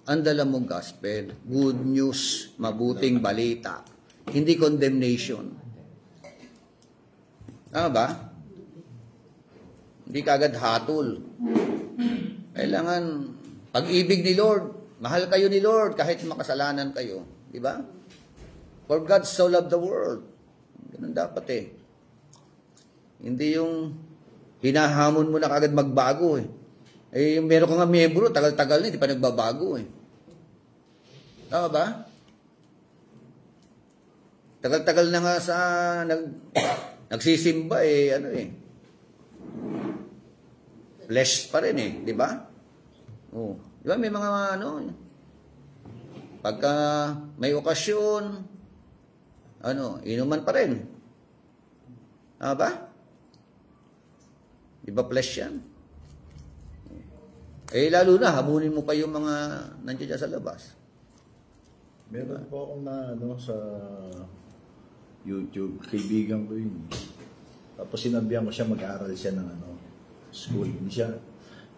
Ang dala mong gospel. Good news, mabuting balita. Hindi condemnation. Tama ba? Hindi kagad hatol. Kailangan, pag-ibig ni Lord, mahal kayo ni Lord kahit makasalanan kayo. Di ba? For God so loved the world. Ganun dapat Hindi yung hinahamon mo na kagad magbago meron ka nga miyembro, tagal-tagal na, hindi pa nagbabago Tama ba? Tagal-tagal na nga sa nagsisimba flesh pa rin di ba? Di ba may mga pagka may okasyon inuman pa rin. Tama ba? Di ba flesh yan? Lalo na, hamunin mo pa yung mga nandiyan sa labas. Meron po akong sa YouTube, kaibigan ko yun. Tapos sinabihan ko siya, mag-aaral siya ng school. Hindi siya,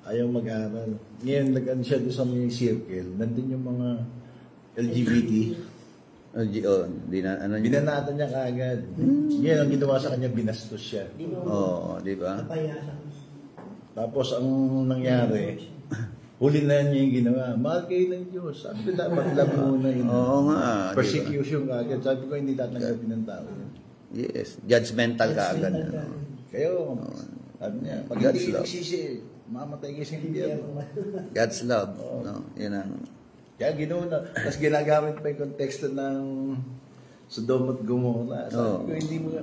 ayaw mag-aaral. Ngayon, siya doon sa may circle, nandun yung mga LGBT. Binanatan niya kaagad. Ngayon, ang ginawa sa kanya, binastos siya. Di ba? Tapos, ang nangyari, huli na niya yung ginawa. Mahal kayo ng Diyos. Sabi ko, dapat love muna yun. Nga. Persecution kaagad. Sabi ko, hindi tatanggapin ng tao. Yes. Judgmental kaagad. Kayo, sabi niya, pag hindi nagsisi, mamatay kayo sa impyerno. God's love. Yun ang... Kaya ginawa. Tapos ginagamit pa yung konteksto ng Sodom at Gomorrah. Sabi ko, hindi mo...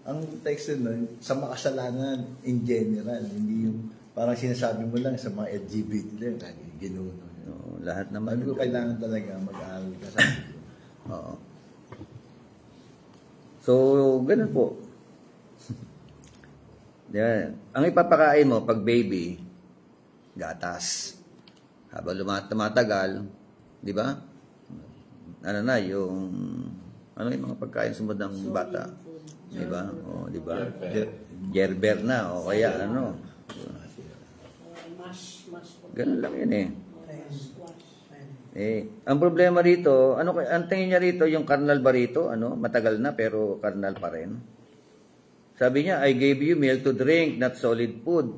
Ang teksto nun, sa makasalanan in general, hindi yung parang sinasabi mo lang sa mga LGBT lang, ginawa. Lahat naman. Sabi ko, kailangan talaga mag-aaral ka. Sabi ko. So, ganun po. Yan. Ang ipapakain mo pag baby, gatas. Habang tumatagal, di ba? Ano na, ano yung mga pagkain sumunod ng bata? Di ba? O, di ba? Gerber na, o kaya ano. Ganun lang yun eh. Ang problema rito, ang tingin niya rito, yung carnal ba rito, matagal na pero carnal pa rin. Sabi niya, I gave you milk to drink, not solid food,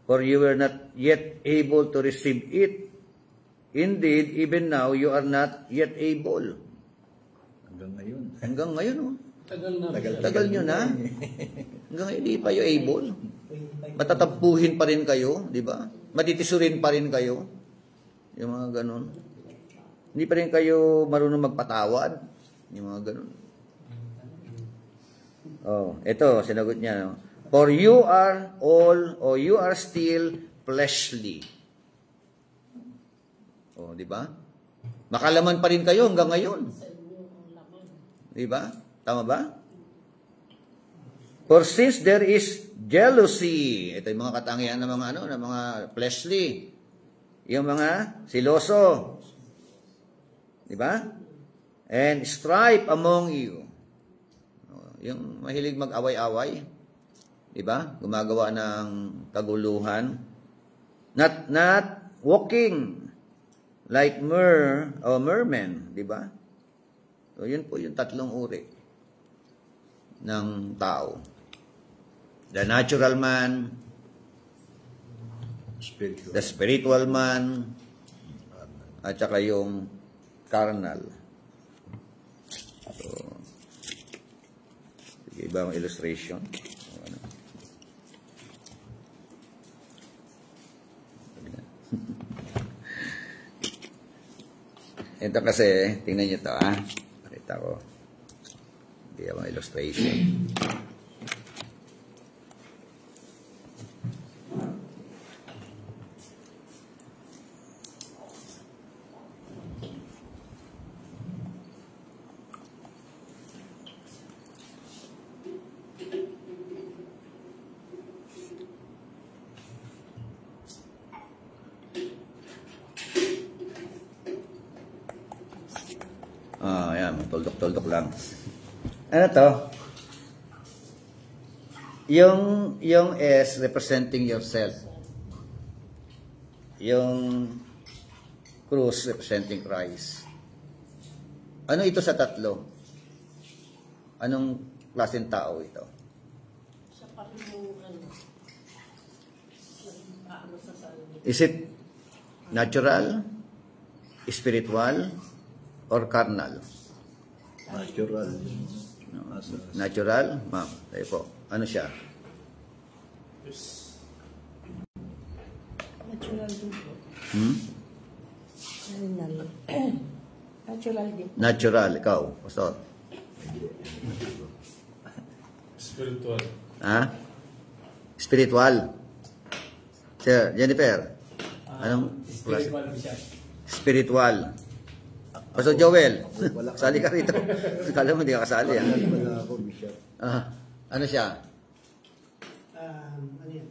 for you were not yet able to receive it. Indeed, even now, you are not yet able. Hanggang ngayon, oh. Tagal nyo na. Hanggang ngayon, di pa yung able. Matatampuhin pa rin kayo, di ba? Matitisurin pa rin kayo. Yung mga ganun. Hindi pa rin kayo marunong magpatawad. Yung mga ganun. Oh, ito, sinagot niya. No? For you are all, or you are still fleshly. Oh, di ba? Makalaman pa rin kayo hanggang ngayon. Di ba? Tama ba? For since there is jealousy, ito yung mga katangian ng mga ng mga fleshly. Yung mga siloso. Di ba? And strife among you. Yung mahilig mag-away-away. Di ba? Gumagawa ng kaguluhan. Not walking like mermen. Di ba? So, yun po yung tatlong uri ng tao. The natural man, the spiritual man, at saka yung carnal. So, sige, ibang illustration. Ito kasi, tingnan nyo ito, Pakita ko. Ibang illustration. Ayan, tuldok-tuldok lang. Ano to? Yung S representing yourself. Yung cross representing Christ. Ano ito sa tatlo? Anong klaseng tao ito? Sa palimukan. Sa sarili. Is it natural, spiritual, or carnal? Natural. Natural? Ma'am, tayo po. Ano siya? Natural din po. Natural din. Natural, ikaw, Pastor. Spiritual. Spiritual. Sir, Jennifer. Anong Spiritual siya. spiritual? Pastor Joel, kasali ka rito. Kala mo hindi ka kasali. Wala ako, Bishop. Ano siya? Ano yan?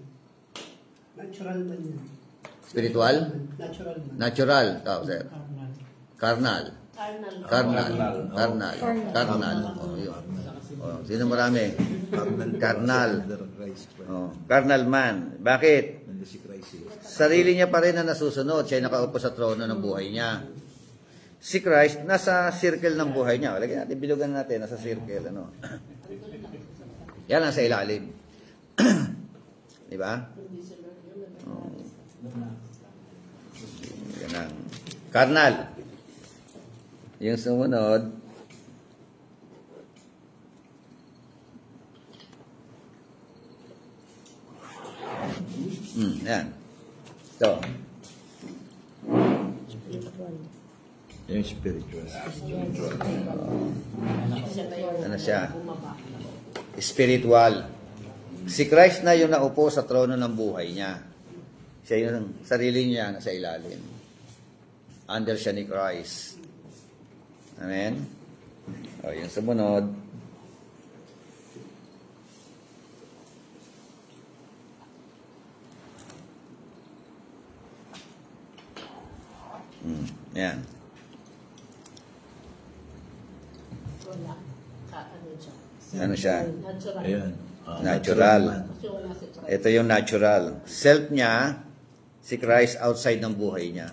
Natural man yan. Spiritual? Natural man. Natural. Ikaw, sir. Carnal. Carnal. Carnal. Oh, yun. Oh, sino marami? Carnal. Oh, carnal man. Bakit? Si Christ. Sarili niya pa rin na nasusunod. Siya nakaupo sa trono ng buhay niya. Si Christ, nasa circle ng buhay niya. Lagyan natin, bilugan natin, nasa circle. Yan ang sa ilalim. Di ba? Oh. Yan ang carnal. Yung sumunod, yan. Ito. Yung spiritual. Ano siya? Spiritual. Si Christ na yung naupo sa trono ng buhay niya. Siya yung sarili niya nasa ilalim. Under siya ni Christ. Amen? O, yung sumunod. Yan. Wala. Ano siya? Ano siya? Natural. Ayun. Natural. Kasi wala si Christ. Ito yung natural. Self niya, si Christ outside ng buhay niya.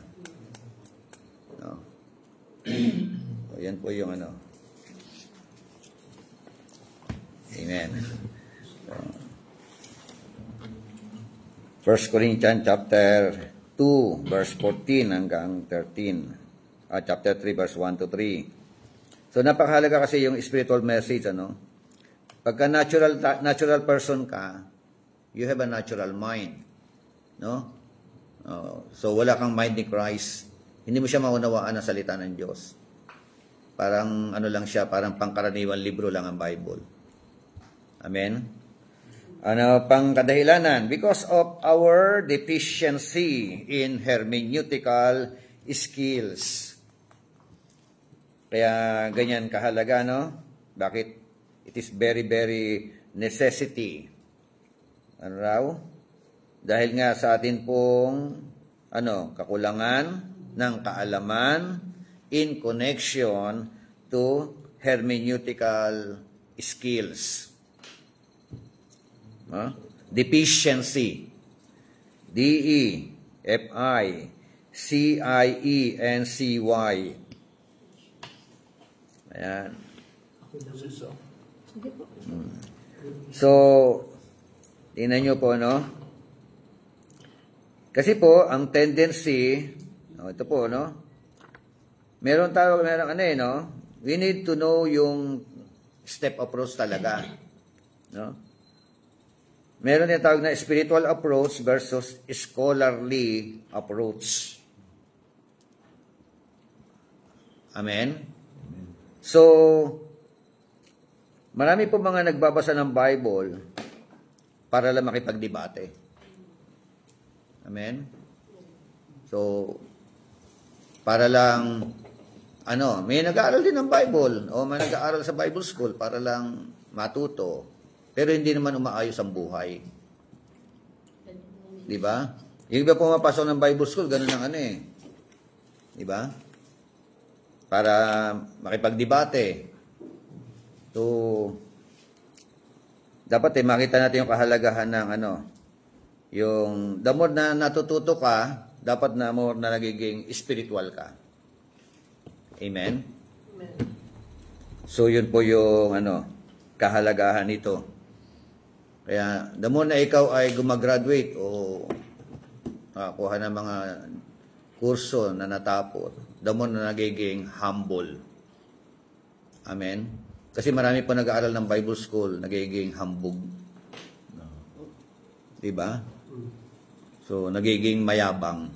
No? So, yan po yung ano. Amen. So, 1 Corinthians chapter 2, verse 14 hanggang 13. Chapter 3, verse 1 to 3. So, napakahalaga kasi yung spiritual message, ano? Pagka natural person ka, you have a natural mind. No? So, wala kang mind ni Christ. Hindi mo siya maunawaan ang salita ng Diyos. Parang ano lang siya, parang pangkaraniwan libro lang ang Bible. Amen? Ano pang kadahilanan? Because of our deficiency in hermeneutical skills. Kaya ganyan kahalaga, no? Bakit? It is very, very necessity. Ano raw? Dahil nga sa atin pong kakulangan ng kaalaman in connection to hermeneutical skills. Deficiency. D-E-F-I-C-I-E-N-C-Y. Ayan. So, tingnan nyo po, no? Kasi po, ang tendency, ito po, no? Meron no? We need to know yung step approach talaga. No? Meron yung tawag na spiritual approach versus scholarly approach. Amen? So, marami po mga nagbabasa ng Bible para lang makipagdebate. Amen? So, para lang, may nag-aaral din ng Bible o may nag-aaral sa Bible school para lang matuto. Pero hindi naman umaayos ang buhay. Di ba? Yung iba pumapasok ng Bible school, ganun ang Di ba? Para makipagdebate. So, dapat makita natin yung kahalagahan ng yung the more na natututo ka, dapat na more na nagiging spiritual ka. Amen? Amen. So, yun po yung kahalagahan nito. Kaya, the more na ikaw ay gumagraduate o kuha ng mga kurso na natapos, the more na nagiging humble. Amen? Kasi marami po nag-aaral ng Bible school, nagiging hambog. Diba? So, nagiging mayabang.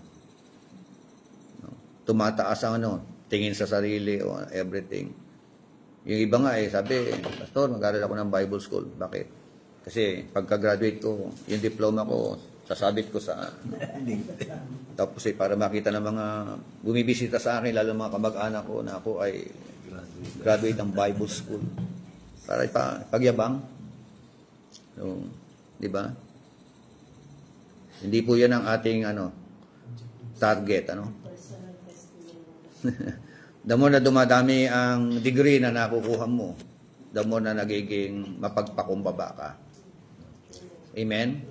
Tumataas ang tingin sa sarili o everything. Yung iba nga sabi, Pastor, mag-aaral ako ng Bible school. Bakit? Kasi pagka-graduate ko, yung diploma ko, sasabit ko sa... Tapos para makita ng mga bumibisita sa akin, lalo mga kamag-anak ko, na ako ay graduate ng Bible school. Para pagyabang. So, di ba? Hindi po yan ang ating target. Personal testimony. The more na dumadami ang degree na nakukuha mo, the more na nagiging mapagpakumbaba ka. Amen?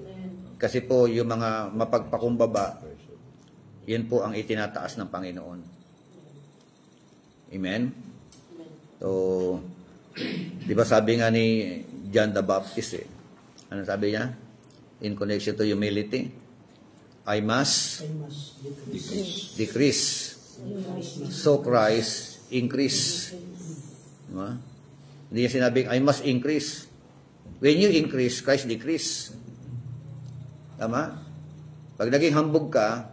Kasi po yung mga mapagpakumbaba, yan po ang itinataas ng Panginoon. Amen? So, di ba sabi nga ni John the Baptist ano sabi niya? In connection to humility, I must decrease. So Christ increase. Diba? Hindi niya sinabing, I must increase. When you increase, Christ decrease. Tama? Pag naging hambog ka,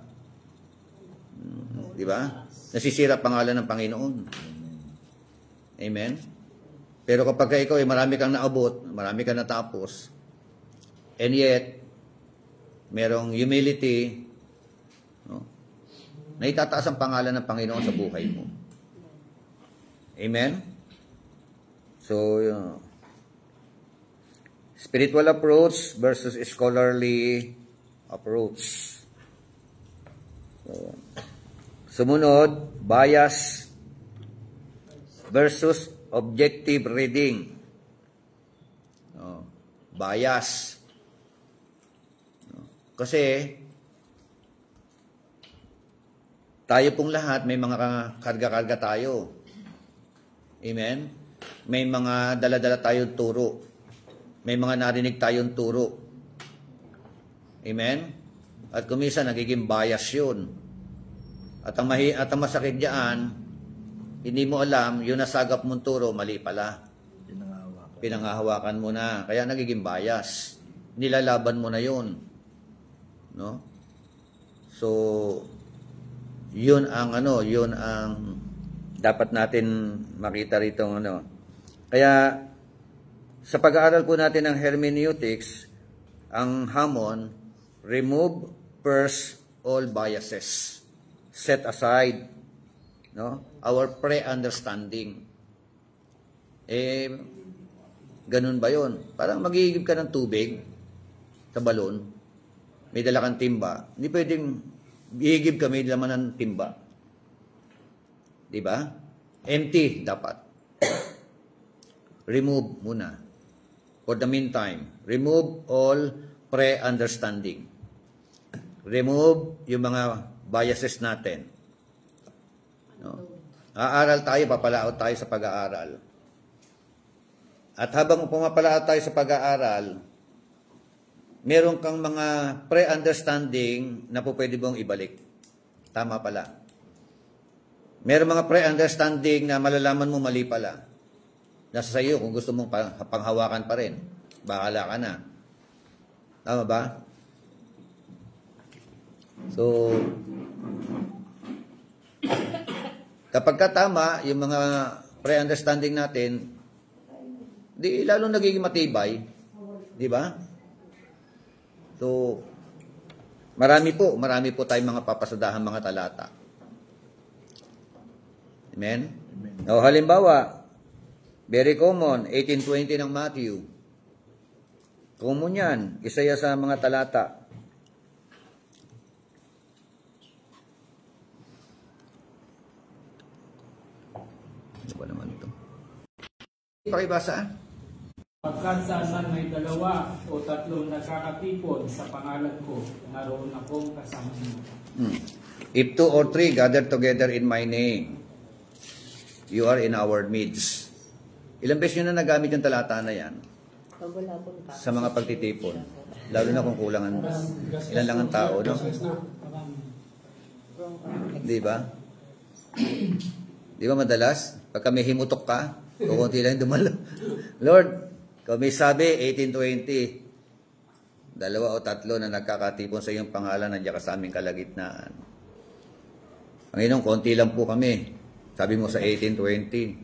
di ba? Nasisira pangalan ng Panginoon. Amen? Pero kapag ikaw ay marami kang naabot, marami kang natapos, and yet, merong humility, na itataas ang pangalan ng Panginoon sa buhay mo. Amen? So, spiritual approach versus scholarly approach. Sumunod, bias versus objective reading. Bias. Kasi, tayo pong lahat, may mga karga-karga tayo. Amen? May mga dala-dala tayong turo. May mga narinig tayong turo. Amen? At kumisa, nagiging bias yun. At ang masakit diyan, hindi mo alam, yung nasagap mong turo, mali pala. Pinangahawakan mo na. Kaya nagiging bias. Nilalaban mo na yun. No? So, yun ang dapat natin makita rito. Kaya, sa pag-aaral po natin ng hermeneutics, ang hamon, remove first all biases. Set aside, no, our pre-understanding. Ganun ba yun? Parang mag-iigib ka ng tubig sa balon, may dala kang timba, hindi pwedeng iigib ka, may laman ng timba. Diba? Empty dapat. Remove muna. For the meantime, remove all pre-understanding. Remove yung mga biases natin. No? Aaral tayo, papalaot tayo sa pag-aaral. At habang pumapalaot tayo sa pag-aaral, meron kang mga pre-understanding na po pwede mong ibalik. Tama pala. Meron mga pre-understanding na malalaman mo mali pala. Nasa sa iyo kung gusto mong panghawakan pa rin. Bahala ka na. Tama ba? So, kapag tama yung mga pre-understanding natin, di lalo nagiging matibay. Di ba? So, marami po tayong mga papasadahan mga talata. Amen? O, halimbawa, very common, 18:20 ng Matthew. Common yan. Isa yan sa mga talata. Ano ba naman ito? Pakibasa. Pagkat saan man may dalawa o tatlong nagkakatipon sa pangalan ko, naroon akong kasama niyo. If 2 or 3 gather together in my name, you are in our midst. Ilang beses nyo na nagamit yung talata na yan? Sa mga pagtitipon. Lalo na kung kulangan. Ilan lang ang tao, no? Di ba? Di ba madalas? Pagka may himutok ka, kukunti lang dumalo. Lord, kung may sabi, 18:20, 2 o 3 na nagkakatipon sa iyong pangalan, nandiyan ka sa aming kalagitnaan. Panginoon, konti lang po kami. Sabi mo sa 18:20.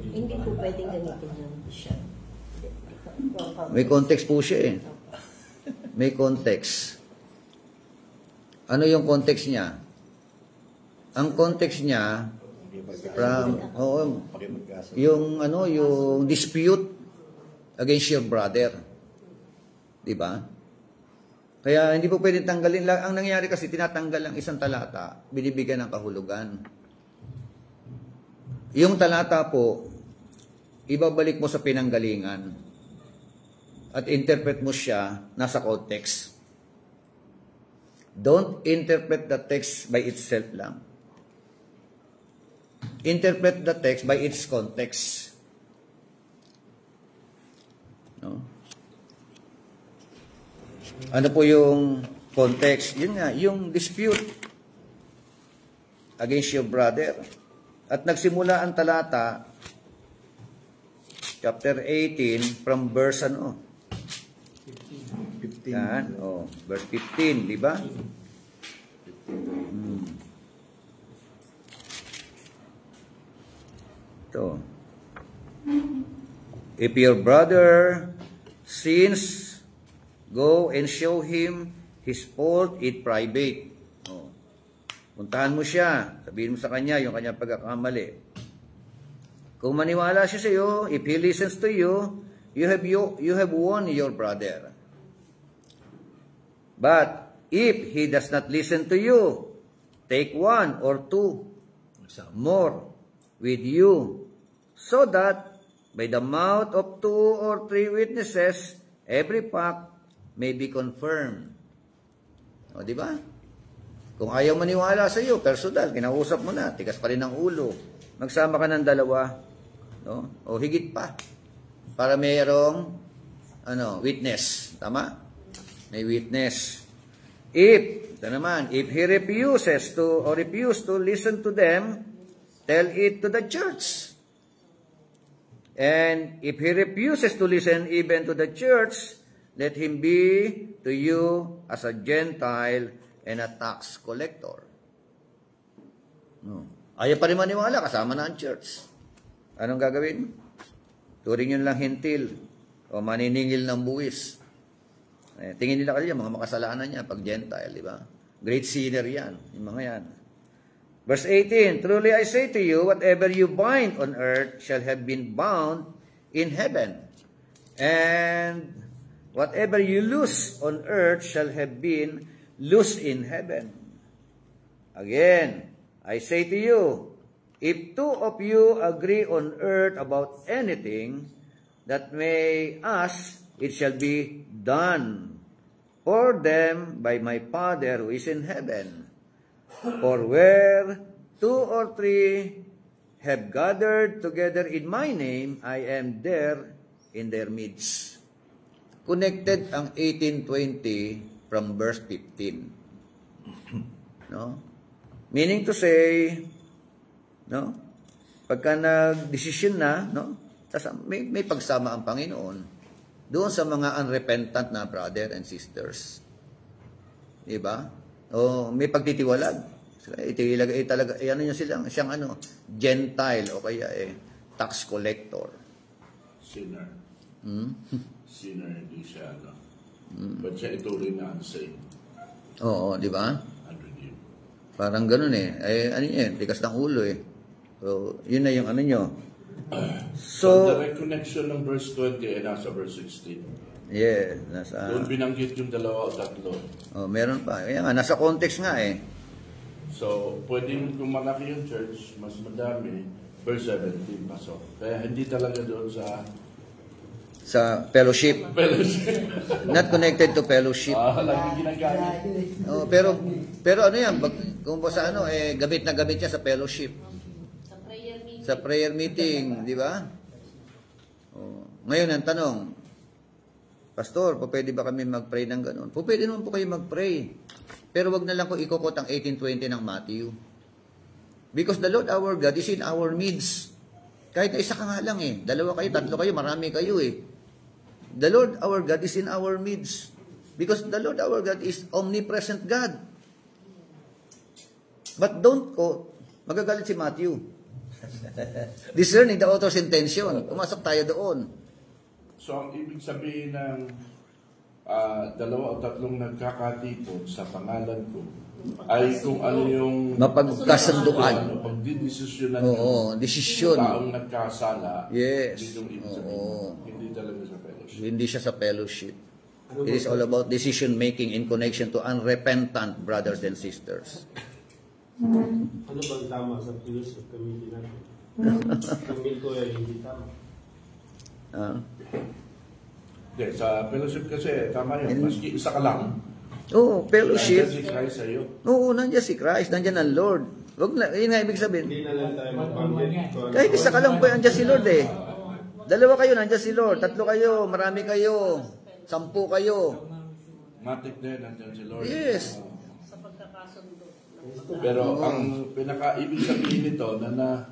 Hindi po pwedeng gamitin yung siya. May context po siya eh. May context. Ano yung context niya? Ang context niya, yung dispute against your brother. Di ba? Kaya hindi po pwedeng tanggalin lang. Ang nangyayari kasi, tinatanggal ang isang talata, binibigyan ng kahulugan. Yung talata po, ibabalik mo sa pinanggalingan at interpret mo siya nasa context. Don't interpret the text by itself lang. Interpret the text by its context. No? Ano po yung context? Yun nga, yung dispute against your brother. At nagsimula ang talata, chapter 18, from verse 15. Yan, verse 15, di ba? Ito. If your brother sins, go and show him his fault in private. Puntahan mo siya. Sabihin mo sa kanya yung kanyang pagkakamali. Kung maniwala siya sa iyo, if he listens to you, you have won your brother. But If he does not listen to you, take 1 or 2 more with you, so that by the mouth of 2 or 3 witnesses, every fact may be confirmed. O, di ba? Kung ayaw maniwala sa iyo, personal, kinausap mo na, tigas pa rin ang ulo. Magsama ka ng dalawa, no? O higit pa. Para mayroong witness. Tama? May witness. If he refuses to listen to them, tell it to the church. And if he refuses to listen even to the church, let him be to you as a Gentile and a tax collector. No. Ayaw pa rin maniwala, kasama na ang church. Anong gagawin? Turing yun lang hintil o maniningil ng buwis. Tingin nila kanila, mga makasalanan niya pag Gentile, di ba? Great sinner yan, yung mga yan. Verse 18, truly I say to you, whatever you bind on earth shall have been bound in heaven. And whatever you loose on earth shall have been loosed in heaven. Again, I say to you, if 2 of you agree on earth about anything that may ask, it shall be done for them by my Father who is in heaven. For where 2 or 3 have gathered together in my name, I am there in their midst. Connected ang 18:20 from verse 15. No? Meaning to say, no? Pagka nag-decision na, no? May pagsama ang Panginoon doon sa mga unrepentant na brother and sisters. Diba? O may pagtitiwalag. Itilagay talaga, ano nyo siyang Gentile o kaya tax collector. Sinner. Sinner, hindi siya, Ba't siya ito rin na unsaved? Oo, di ba? Unredeemed. Parang ganun ano yun, tigas ng ulo So, yun na yung ano nyo. So, direct connection ng verse 20 ay nasa verse 16. Yeah, nasa... Doon binanggit yung 2 o 3. Oh, meron pa. Kaya nga, nasa context nga So, pwedeng kung malaki yung church, mas madami, verse 17 pasok. Kaya hindi talaga doon sa fellowship. fellowship. Not connected to fellowship. Lagi ginagamit. Oh, pero ano yan, kung sa gamit na gamit niya sa fellowship. Sa prayer meeting, di ba? Oh. Ngayon ang tanong, Pastor, pwede ba kami mag-pray ng ganun? Pwede naman po kayo mag-pray. Pero wag na lang ko ikukot ang 18:20 ng Matthew. Because the Lord our God is in our midst. Kahit na isa ka nga lang 2 kayo, 3 kayo, marami kayo The Lord our God is in our midst. Because the Lord our God is omnipresent God. But don't magagalit si Matthew. Discerning the author's intention. Pumasok tayo doon. So, ang ibig sabihin ng 2 o 3 nagkakatipon sa pangalan ko ay kung ano yung mapagkasunduan. Pagdidesisyonan desisyon. Taong nagkasala. Yes. Hindi talaga sa fellowship. Hindi siya sa fellowship. It is all about decision making in connection to unrepentant brothers and sisters. Ano bang tama sa fellowship committee natin? Kamil ko hindi tama. Sa fellowship kasi, tama yun. Maski isa ka lang. Fellowship. Nandiyan si Christ sa'yo. Nandiyan si Christ. Nandiyan ang Lord. Yun nga ibig sabihin. Hindi na lang tayo magpamit. Kahit isa ka lang po, nandiyan si Lord 2 kayo, nandiyan si Lord. 3 kayo, marami kayo. 10 kayo. Matik din, nandiyan si Lord. Yes. Sa pagkakasundo. Pero ang pinaka-ibig sabihin nito na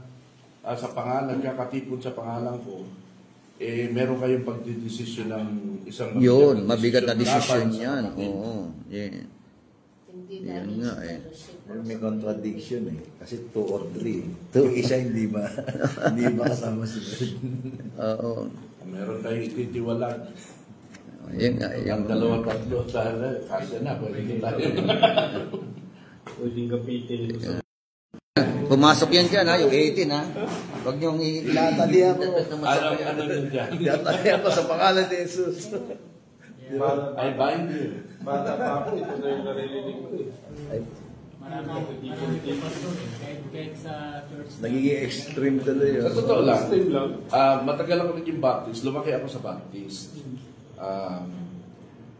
sa pangalan, kakatipon sa pangalan ko, meron kayong pagdidesisyon ng isang mabigat na desisyon yan. Oo. Yeah. Hindi Yan na nga May contradiction Kasi 2 or 3. Yung isa hindi kasama si Lord. Oo. Meron tayong ititiwalag. Yan nga. Ang 2, 3 tayo, kasi na, pwede tayo. Pwedeng kapitin ito sa Pumasok yan dyan, yung 18 Huwag niyong Ilatali ako. Ano nun dyan? Ilatali ako sa pangalan ni Jesus. I bind you. Bata pa ako, ito na yung naririnig ko eh. Ay, Marami pastor eh. Kahit sa church. nagiging extreme tuloy yun. Sa totoo lang, Stream lang. matagal ako naging Baptist, lumaki ako sa Baptist.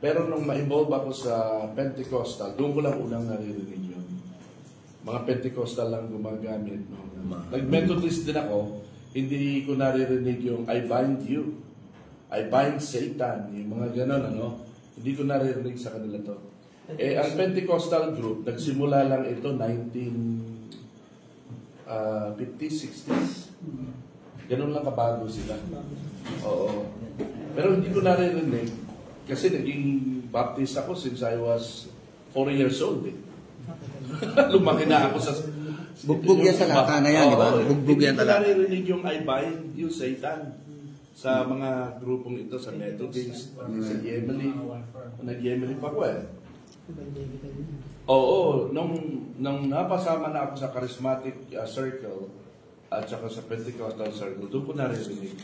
Pero nung ma-involve ako sa Pentecostal, doon ko lang unang naririnig yun. Mga Pentecostal lang gumagamit. No? Nag-Methodist din ako, hindi ko naririnig yung I bind you, I bind Satan, yung mga ganon, ano? Hindi ko naririnig sa kanila to. Ang Pentecostal group, nagsimula lang ito 1950s, 60s. Ganun lang kabago sila. Oo. Pero hindi ko naririnig kasi naging Baptist ako since I was 4 years old. Lumaki na ako sa... Bugbog yan sa lata na yan, di ba? Bugbog yan Hindi ko talata. naririnig yung I bind you, Satan. Sa mga grupong ito, sa Methodist, sa Yemeni. Nag-Yemeni pa ko eh. Oo, nung napasama na ako sa charismatic circle at saka sa Pentecostal circle, doon ko naririnig.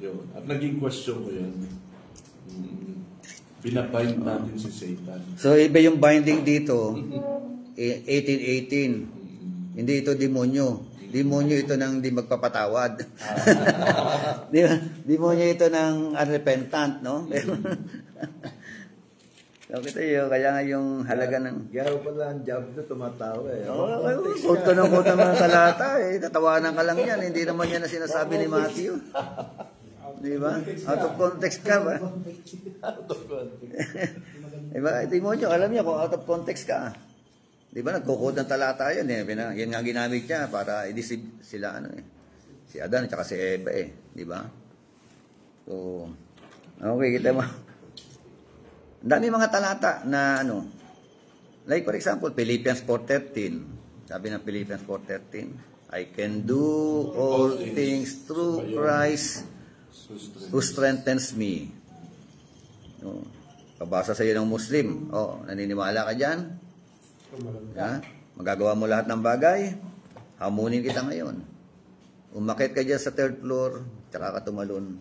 Yun. At naging question ko yun. Binabind natin si Satan. So, iba yung binding dito, 1818. Hindi ito demonyo. Demonyo ito ng di magpapatawad. Demonyo ito ng unrepentant, no? So, kita yun, kaya nga yung halaga ng... Kaya pala ang job na tumatawa eh. Quote ko ng quote ng mga talata eh. Tatawanan ka lang yan. Hindi naman yan na sinasabi ni Matthew. Di ba? Out of context ka ba? Out of context. Diba? Demonyo, alam niya kung out of context ka. Di ba? Nagkukod ng talata yun eh. Yan nga ginamit niya para i-deceive sila ano eh. Si Adan at si Eva eh. Di ba? So, okay, kita mo. Ang dami mga talata na ano. Like for example, Philippians 4:13. Sabi ng Philippians 4:13, I can do all things through Christ who strengthens me. No. Kabasa sa iyo ng Muslim. Oh, naniniwala ka diyan? Ha? Magagawa mo lahat ng bagay. Hamunin kita ngayon. Umakyat ka diyan sa 3rd floor, tsaka ka tumalon.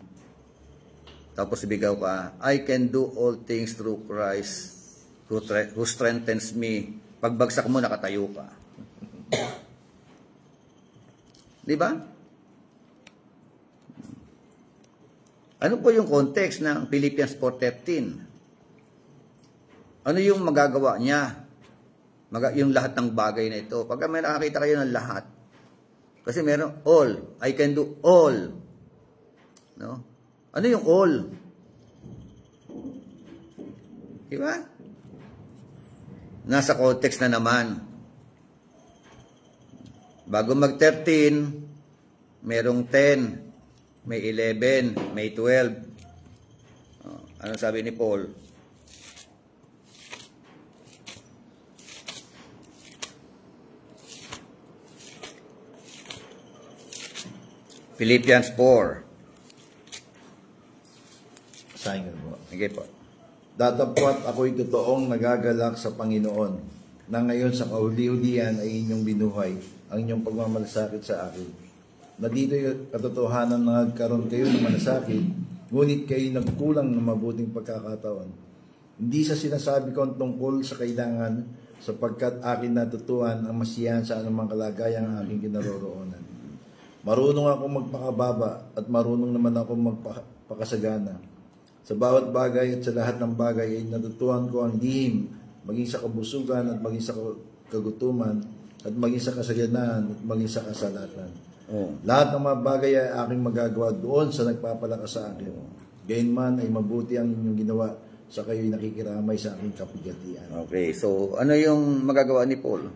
Tapos bigaw ka, I can do all things through Christ who strengthens me. Pagbagsak mo, nakatayo ka. Di ba? Ano po yung context ng Philippians 4:13? Ano yung magagawa niya? Yung lahat ng bagay na ito. Pagka may nakakita kayo ng lahat, kasi meron all. I can do all. No? Ano yung all? Diba? Nasa context na naman. Bago mag-13, merong 10, may 11, may 12. Ano sabi ni Paul? Philippians 4. Sayang po. Sige po. Datapwat ako'y totoong nagagalak sa Panginoon na ngayon sa kahuli-hulihan ay inyong binuhay ang inyong pagmamalasakit sa akin. Na dito yung katotohanan na nagkaroon kayo ng malasakit, ngunit kayo nagkulang ng mabuting pagkakataon. Hindi sa sinasabi ko tungkol sa kailangan sapagkat akin natutuhan ang masiyahan sa anumang kalagayan ang aking kinaroroonan. Marunong akong magpakababa at marunong naman akong magpakasagana. Sa bawat bagay at sa lahat ng bagay ay natutuhan ko ang lihim, maging sa kabusugan at maging sa kagutuman, at maging sa kasaganaan at maging sa kasalatan. Lahat ng mga bagay ay aking magagawa doon sa nagpapalakas sa akin. Gayunman ay mabuti ang inyong ginawa sa kayo'y nakikiramay sa aking kapigatian. Okay, so ano yung magagawa ni Paul?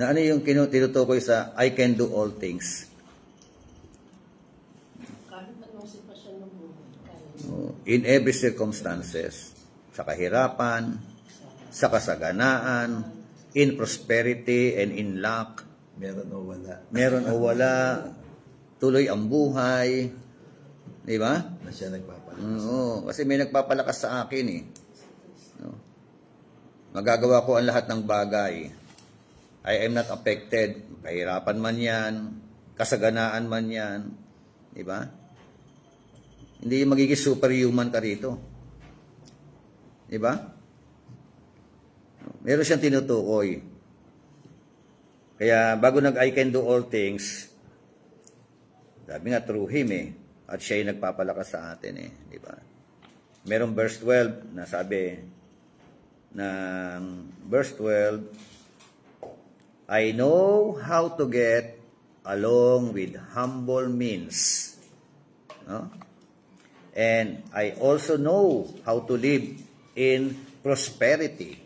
Na ano yung tinutukoy sa I can do all things? In every circumstances, sa kahirapan, sa kasaganaan, in prosperity and in luck, Meron o wala. meron o wala, tuloy ang buhay, di ba? Na siya nagpapalakas. Oo, kasi may nagpapalakas sa akin eh. No? Magagawa ko ang lahat ng bagay. I am not affected. Kahirapan man yan, kasaganaan man yan, di ba? Hindi magiging superhuman ka rito. Diba? Meron siyang tinutukoy. Kaya bago I can do all things, sabi nga through Him at siya yung nagpapalakas sa atin diba? Merong verse 12 na sabi, ng verse 12, I know how to get along with humble means. No? And I also know how to live in prosperity.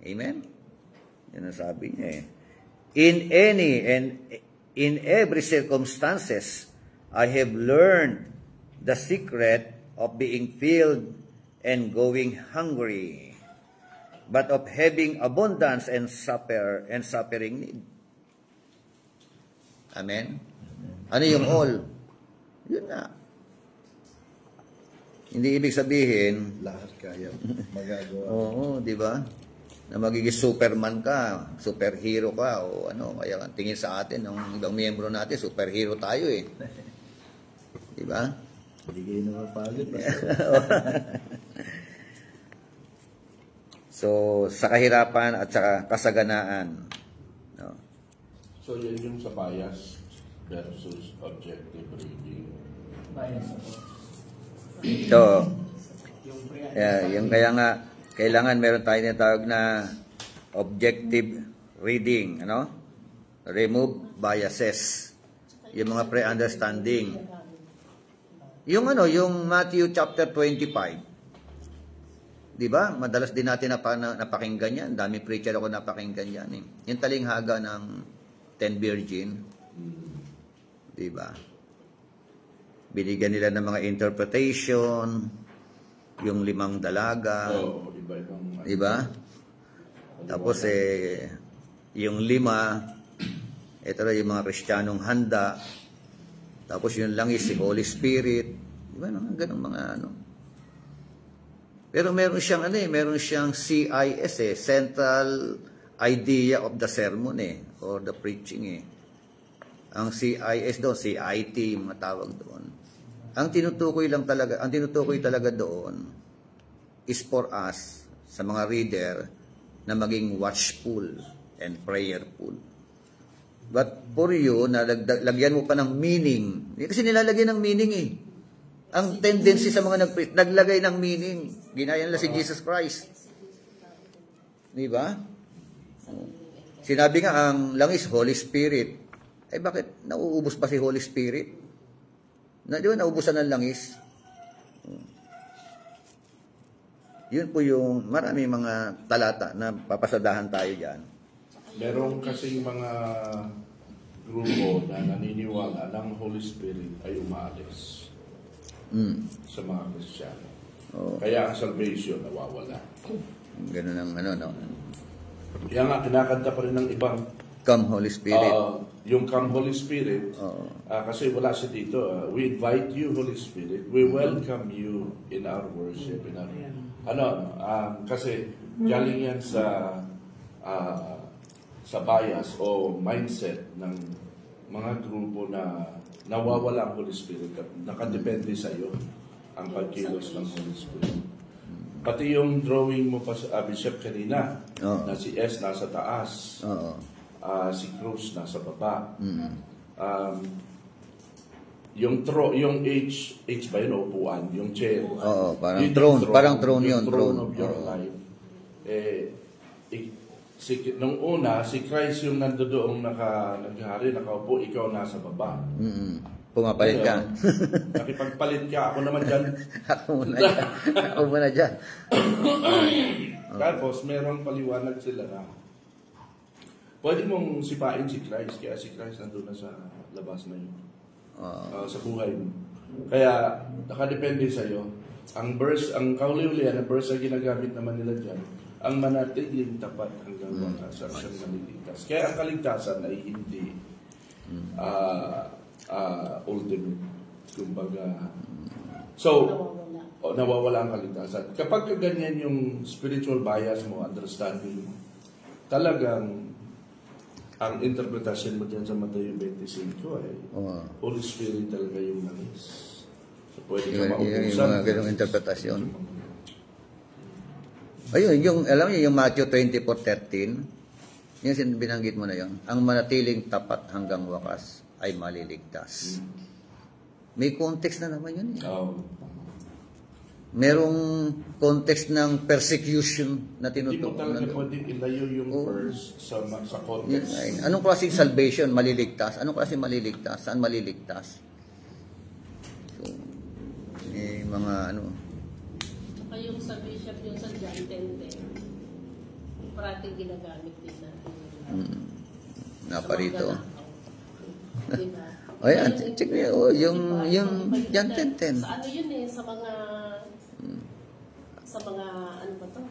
Amen? Yan ang sabi niya In any and in every circumstances, I have learned the secret of being filled and going hungry, but of having abundance and suffering need. Amen? Ano yung all? Yun na. Hindi ibig sabihin, Lahat kaya magagawa. oo, di ba? Na magiging Superman ka, superhero ka, o ano, kaya tingin sa atin, ng ibang miyembro natin, superhero tayo Di ba? Hindi kayo namapagod. So, sa kahirapan at sa kasaganaan. No? So, yan yung sa bias versus objective reading. Bias ako. So, Yung yung kaya nga, kailangan meron tayo tinatawag na objective reading, ano? Remove biases. Yung mga pre-understanding. Yung yung Matthew chapter 25. 'Di ba? Madalas din natin napakinggan 'yan. Dami preacher ako napakinggan 'yan Yung talinghaga ng 10 virgin. 'Di ba? Binigyan nila ng mga interpretation, yung 5 dalaga. So, iba-ibang... Diba? Tapos yung 5, ito na yung mga Kristiyanong handa. Tapos yung langis, si Holy Spirit. Diba? Ganun mga Pero meron siyang meron siyang CIS Central Idea of the Sermon or the Preaching Ang CIS doon, CIT, mga tawag doon. Ang tinutukoy talaga doon is for us, sa mga reader, na maging watchful and prayerful. But for you, na lagyan mo pa ng meaning, kasi nilalagyan ng meaning Ang tendency sa mga naglagay ng meaning, ginaya nila si Jesus Christ. Di ba? Sinabi nga, ang langis, Holy Spirit. Bakit nauubos pa si Holy Spirit? Di ba naubusan ng langis? Yun po yung marami mga talata na papasadahan tayo dyan. Meron kasing mga grupo na naniniwala ng Holy Spirit ay umaalis sa mga Kristiyano. Kaya ang salvation nawawala. Ganun ang no? Kaya nga, kinakanta pa rin ng ibang Come Holy Spirit. Yung Come Holy Spirit, kasi wala siya dito. We invite you, Holy Spirit. We welcome you in our worship. Kasi galing yan sa bias o mindset ng mga grupo na nawawala ang Holy Spirit at nakadepende sa iyo ang pagkilos ng Holy Spirit. Pati yung drawing mo pa sa Bishop kanina, na si S nasa taas. Si Cruz nasa baba. Yung H ba yun, upuan, yung chair. parang throne yun. Throne of your life. Nung una, si Christ yung nandoon naghari, nakaupo, ikaw nasa baba. Pumapalit ka. Nakipagpalit ka, ako naman dyan. Ako muna dyan. Tapos, merong paliwanag sila na pwede mong sipain si Christ, kaya si Christ nandun na sa labas na yun. Sa buhay mo. Kaya, nakadepende sa'yo. Ang kauli-ulian, ang verse na ginagamit naman nila dyan, ang manatiling tapat hanggang wakas ang siyang maliligtas. Kaya ang kaligtasan ay hindi ultimate. Kumbaga, nawawala ang kaligtasan. Kapag ganyan yung spiritual bias mo, understanding mo, talagang ang interpretasyon mo dyan sa Matthew 25 ay Holy Spirit talaga yung nangis. So, pwede ka maubusan. Yung mga ganong interpretasyon. Ayun, alam niyo yung Matthew 24:13, yung binanggit mo na yun, ang manatiling tapat hanggang wakas ay maliligtas. May context na naman yun. Merong context ng persecution na Hindi mo tinutukoy. talaga pwedeng ilayo yung verse sa context. Anong klaseng salvation? Maliligtas. Anong klaseng maliligtas? Saan maliligtas? So, mga ano. Saka yung sa Bishop, yung sa John 10:10, parating ginagamit din natin. Naparito. Diba? O yan, check nyo. Yung John 10:10. Sa ano yun eh, sa mga ano ba to?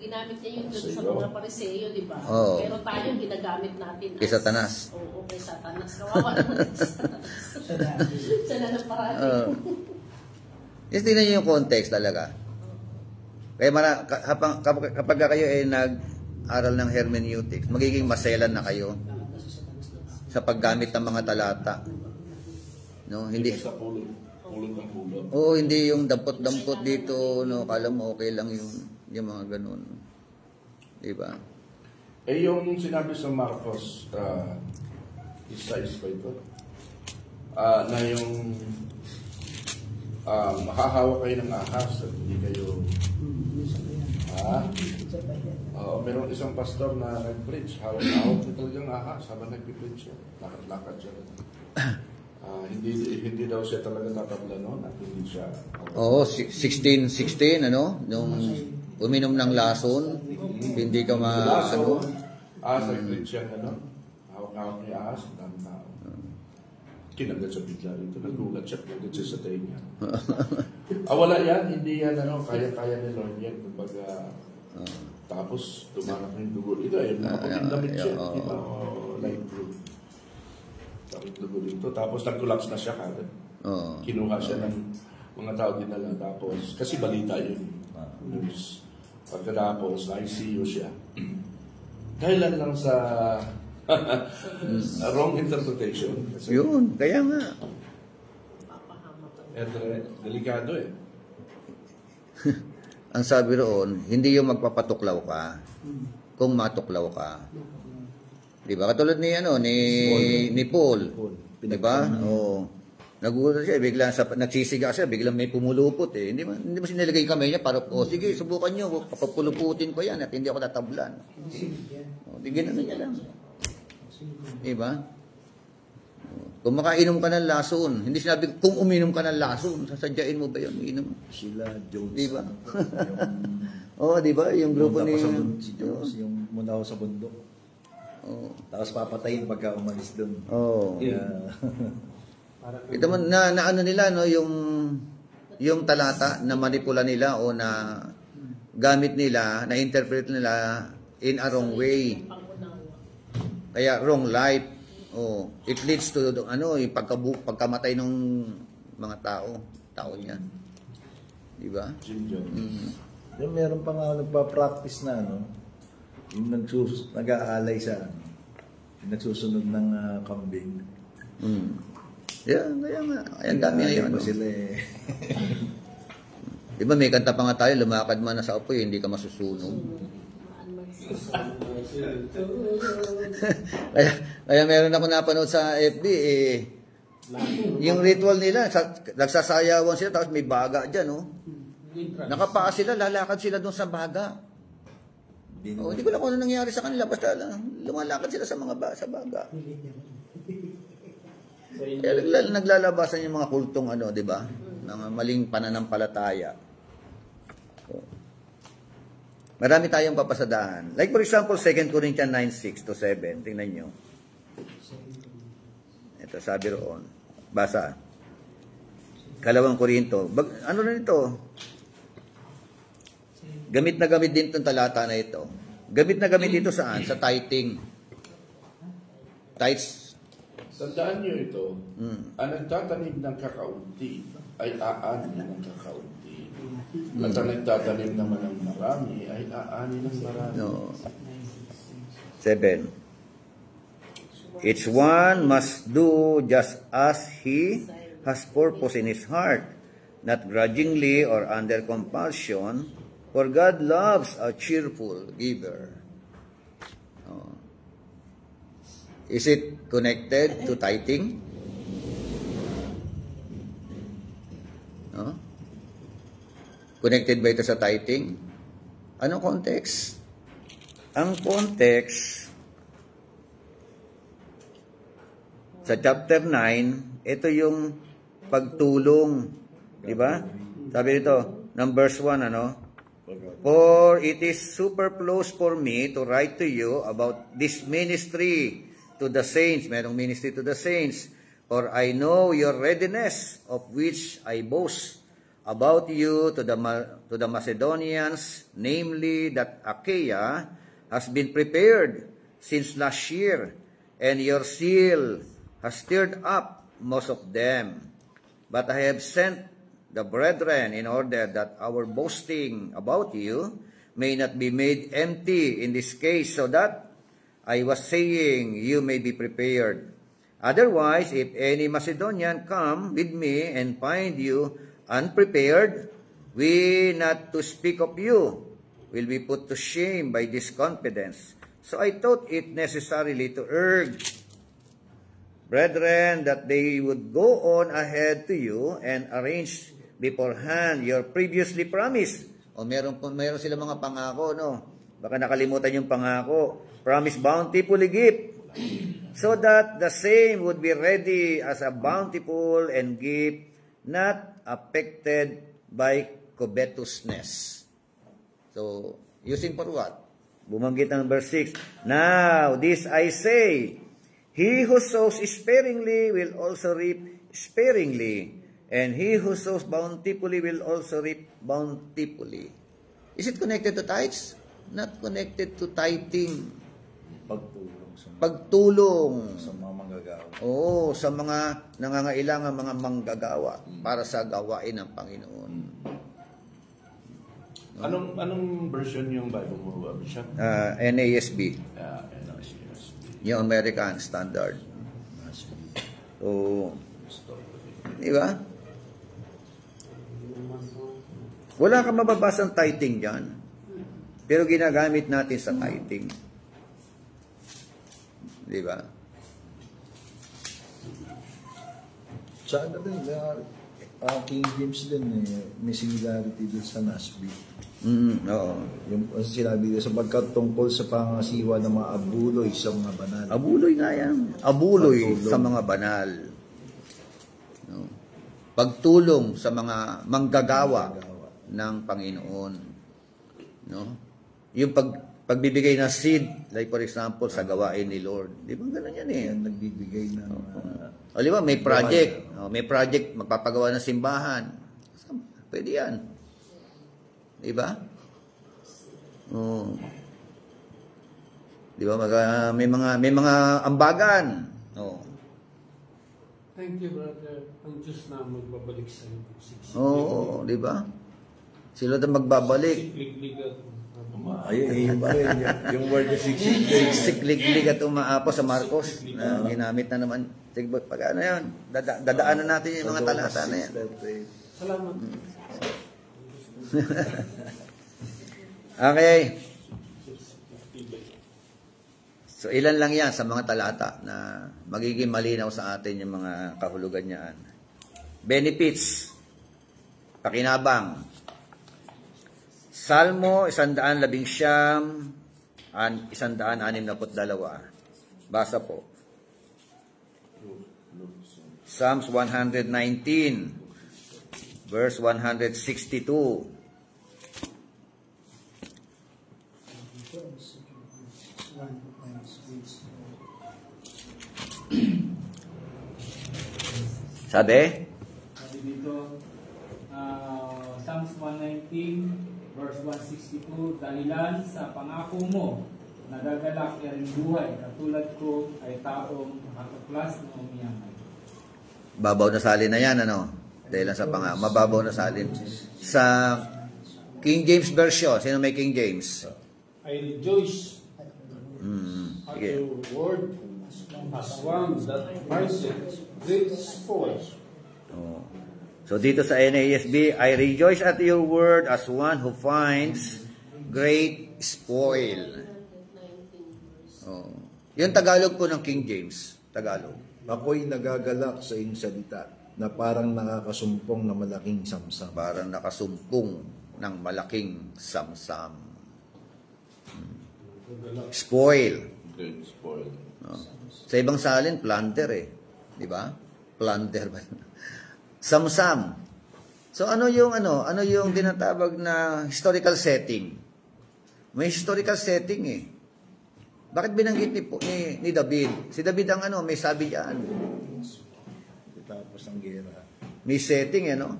Ginamit niya yun dun sa mga pariseyo, di ba? Oo. Pero tayo ginagamit natin Kay Satanas. Oo, kay Satanas. Kawawa naman si Satanas. Siya na ng parating. Yes, tingnan nyo yung context talaga. Kaya kapag kayo ay nag-aral ng hermeneutics, magiging maselan na kayo sa paggamit ng mga talata. No, hindi sa pulot ng pulot. Oo, hindi yung dampot-dampot dito, no, kala mo okay lang yung mga ganun. Di ba? Yung sinabi sa Marcos, isa ba ito? Na yung makahawa kayo ng ahas at hindi kayo meron isang pastor na nag-preach, hawak na talagang ahas habang nag-preach siya, lakad-lakad siya. Hindi daw siya talaga tatabla noon at hindi siya. Oo, 16, ano, nung uminom ng lason, hindi ka ano. Nag-preach siya, hawak-hawak niya ahas, ang dami tao. Kinagat siya bigla rito, nagulat siya, kinagat siya sa tayo niya. Wala yan, hindi yan, kaya-kaya ni Lord yan, kumbaga, tapos tumanak na yung dugo. Ito ay nakapagindamit siya, di ba? Light blue. Tapos dugo dito, tapos nag-collapse na siya kagad. Kinuha siya ng mga tao dinala, tapos, kasi balita yun. News. Pagkatapos, na-ICU siya. Kailan lang sa wrong interpretation. Kasi, yun, kaya nga. Delikado eh. Ang sabi roon, hindi yung magpapatuklaw ka kung matuklaw ka. Di ba? Katulad ni Paul. Di ba? Oo. Nagulat siya, biglang nagsisiga siya, biglang may pumulupot eh. Hindi mo sinilagay kamay niya para, sige, subukan niyo, papapuluputin ko yan at hindi ako tatablan. Di ganun niya lang. Di ba? Kung makainom ka ng lason, hindi sinabi kung uminom ka ng lason, sasadyain mo ba yun? Uminom? Sila, Jones. Di ba? Oo, di ba? Yung grupo ni... Si Jones, yung muna ako sa bundok. Tapos papatayin pagka umalis doon. Oo. Yeah. Ito man na ano nila no yung talata na manipula nila o na gamit nila, na interpret nila in a wrong way. Kaya wrong life. It leads to yung pagkamatay ng mga tao niya. Di ba? Yung meron pa nga nagpa-practice na yung nag-aalay sa nagsusunod ng kambing. Yeah, kaya nga. Ayan dami ngayon. Sila eh. Di ba may kanta pa nga tayo, lumakad man na sa apoy, hindi ka masusunog. kaya meron ako napanood sa FB yung ritual nila, nagsasayawan sila tapos may baga dyan, nakapaa sila, lalakad sila doon sa baga. Hindi ko lang kung ano nangyari sa kanila, basta lumalakad sila sa baga. Kaya naglalabasan yung mga kultong di ba? Mga maling pananampalataya. Marami tayong papasadaan. Like for example, 2 Corinthians 9:6-7. Tingnan nyo. Ito, sabi roon. Basa. 2 Korinto. Ano na ito? Gamit na gamit din itong talata na ito. Gamit na gamit dito saan? Sa tithing. Tithes. Tandaan nyo ito, ang nagtatanim ng kakaunti ay aani ng kakaunti. At ang nagtatanim naman ng marami ay aani ng marami. No. 7. Each one must do just as he has purpose in his heart, not grudgingly or under compulsion, For God loves a cheerful giver. Oh. Is it connected to tithing? No? Connected ba ito sa tithing? Anong context? Ang context sa chapter 9, ito yung pagtulong. Diba? Sabi dito, ng verse 1, ano? For it is superfluous for me to write to you about this ministry to the saints. Merong ministry to the saints. For I know your readiness, of which I boast about you to the Macedonians, namely that Achaia has been prepared since last year, and your zeal has stirred up most of them. But I have sent the brethren in order that our boasting about you may not be made empty in this case, so that I was saying you may be prepared. Otherwise, if any Macedonian come with me and find you unprepared, we, not to speak of you, will be put to shame by this confidence. So I thought it necessarily to urge, brethren, that they would go on ahead to you and arrange beforehand your previously promised. O meron sila mga pangako, no? Baka nakalimutan yung pangako. Promise bountifully gift, so that the same would be ready as a bountiful and gift, not affected by covetousness. So, using for what? Bumanggit ng verse 6. Now, this I say, he who sows sparingly will also reap sparingly, and he who sows bountifully will also reap bountifully. Is it connected to tithes? Not connected to tithing. Pagtulong. Sa mga manggagawa. Oo, sa mga nangangailangan mga manggagawa para sa gawain ng Panginoon. Anong version yung Bible mo, Bishop? NASB. NASB. Yung American Standard. So, di ba? Wala kang mababasang tithing dyan. Pero ginagamit natin sa tithing. Di ba? Sa ano din, King James din, may similarity din sa NASB. Oo. Yung sinabi din, sapagkat tungkol sa pangasiwa ng mga abuloy sa mga banal. Abuloy nga yan. Abuloy Pagtulong sa mga banal. No? Pagtulong sa mga manggagawa ng Panginoon. No? Yung pagbibigay ng seed, like for example, sa gawain ni Lord. Di ba ganun yan eh? Yan nagbibigay ng... O di ba, may project. May project, magpapagawa ng simbahan. Pwede yan. Di ba? Di ba, may mga ambagan. Thank you, brother. Ang Diyos na magbabalik sa iyo. Oo, di ba? Sila na magbabalik. Sikligligat. Ayun ba rin, yung word na Sikliglig at umaapo sa Marcos. Na ginamit na naman. Sige, pag ano yan, dadaanan natin yung mga talata na yan. Salamat. Okay. So, ilan lang yan sa mga talata na magiging malinaw sa atin yung mga kahulugan niyan. Benefits. Pakinabang. Salmo 119 162. Basa po. Psalms 119 verse 162. Sabi? Sabi dito, Psalms 119 verse 162, dahilan sa pangako mo, nagagalak ang buhay, katulad ko ay taong makatuklas ng umiyaman. Babaw na salin na yan, ano? Dahil lang sa pangako, mababaw na salin. Sa King James Version, sino may King James? I rejoice at Sige. your word as one that findeth great spoil. So dito sa NASB, I rejoice at your word as one who finds great spoil. Oh. Yung Tagalog po ng King James. Tagalog. Ako'y nagagalak sa iyong salita na parang nakakasumpong na malaking samsam. Parang nakasumpong ng malaking samsam. Spoil. Great spoil. No? Sa ibang salin, plunder eh. Di ba? Plunder ba yun? Samsam. So ano yung tinatawag na historical setting? May historical setting eh. Bakit binanggit ni David? Si David ang may sabi diyan. Tapos ang gera. May setting eh, no?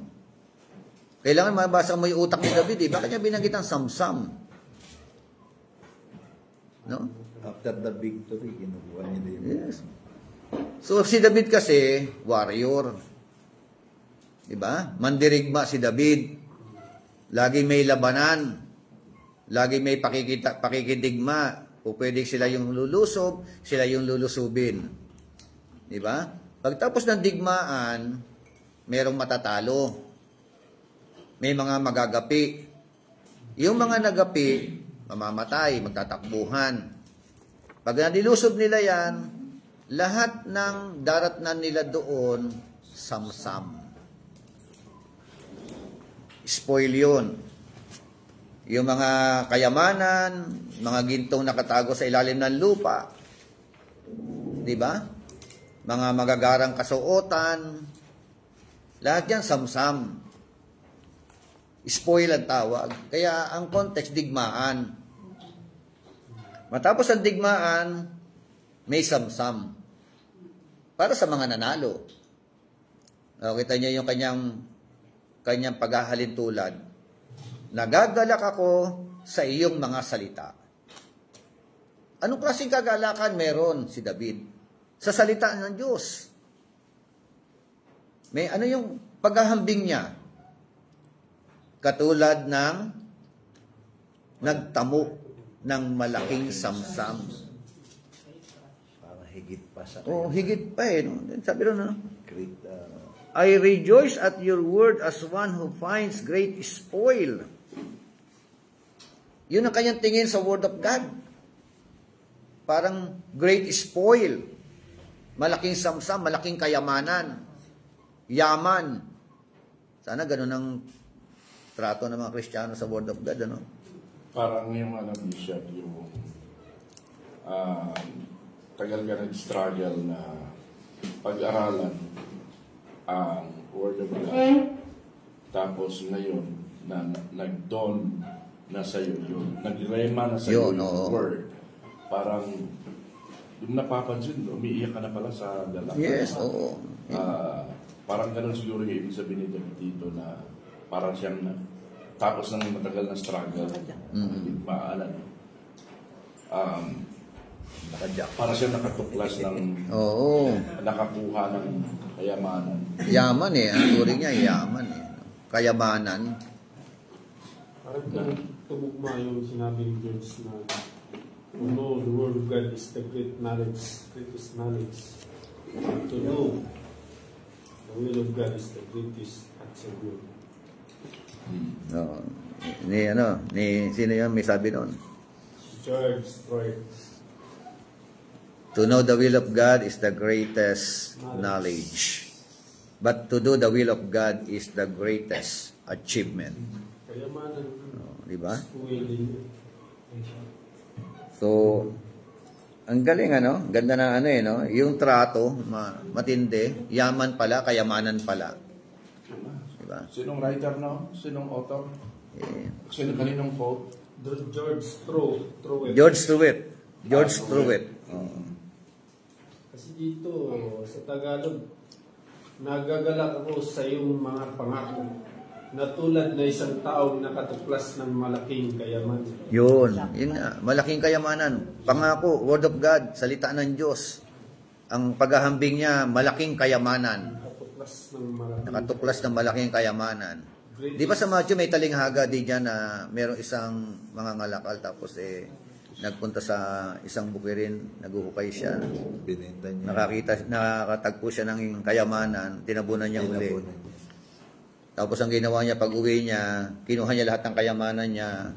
Kailangan mabasa mo yung utak ni David eh. Bakit niya binanggit ang samsam? No? After the victory, kinukuha niya din. Yes. So si David kasi, warrior. Diba? Mandirigma si David. Lagi may labanan. Lagi may pakikidigma. O pwede sila yung lulusob, sila yung lulusubin. Diba? Pagtapos ng digmaan, merong matatalo. May mga magagapi. Yung mga nagapi, mamamatay, magtatakbuhan. Pag nadilusob nila yan, lahat ng daratnan nila doon, samsam. Spoil yun. Yung mga kayamanan, mga gintong nakatago sa ilalim ng lupa, di ba? Mga magagarang kasuotan, lahat yan samsam. Spoil ang tawag. Kaya ang context, digmaan. Matapos ang digmaan, may samsam. Para sa mga nanalo. Kita niyo yung kanyang paghahalin tulad. Nagagalak ako sa iyong mga salita. Anong klaseng kagalakan meron si David? Sa salita ng Diyos. May yung paghahambing niya? Katulad ng nagtamo ng malaking samsam. Para higit pa sa higit pa eh. No? Sabi ron, no? great I rejoice at your word as one who finds great spoil. Yun ang kanyang tingin sa word of God. Parang great spoil. Malaking samsam, malaking kayamanan. Yaman. Sana ganun ang trato ng mga Kristiyano sa word of God, ano? Parang yung Bishop, yung tagal ka nag-struggle na pag-aralan ang Word of God. Tapos ngayon, nag-dawn na sa'yo yun. Nag-rema na sa'yo yung Word. Parang, yung napapansin, umiiyak ka na pala sa dalak. Yes, oo. Parang ganun siguro yung ibig sabihin ni dito na parang siyang tapos ng matagal na struggle, maalan. Para siya nakatuklas ng nakakuha ng kayamanan. Yaman eh. Ang turing niya, yaman eh. Kayamanan. Parang tumugma yung sinabi ni George na the word of God is the greatest knowledge. To know the will of God is the greatest attribute. Sino yan may sabi noon? George Floyd. To know the will of God is the greatest knowledge. But to do the will of God is the greatest achievement. Kayamanan. Diba? Willing. So, ang galing ganda na no? Yung trato, matindi, yaman pala, kayamanan pala. Diba? Sinong writer no? Sinong author? Sino kaninong quote? George Truett. George Truett. Kasi dito, sa Tagalog, nagagalak ako sa iyong mga pangako na tulad na isang taong nakatuklas ng malaking kayamanan. Yun nga, malaking kayamanan. Pangako, word of God, salita ng Diyos. Ang paghahambing niya, malaking kayamanan. Nakatuklas ng malaking kayamanan. Di ba sa Matthew may talinghaga di dyan na merong isang mga ngalakal tapos nagpunta sa isang bukirin, naguhukay siya. Binenta niya. Nakatagpo siya ng kayamanan, tinabunan niya uli. Tapos ang ginawa niya pag uwi niya, kinuha niya lahat ng kayamanan niya.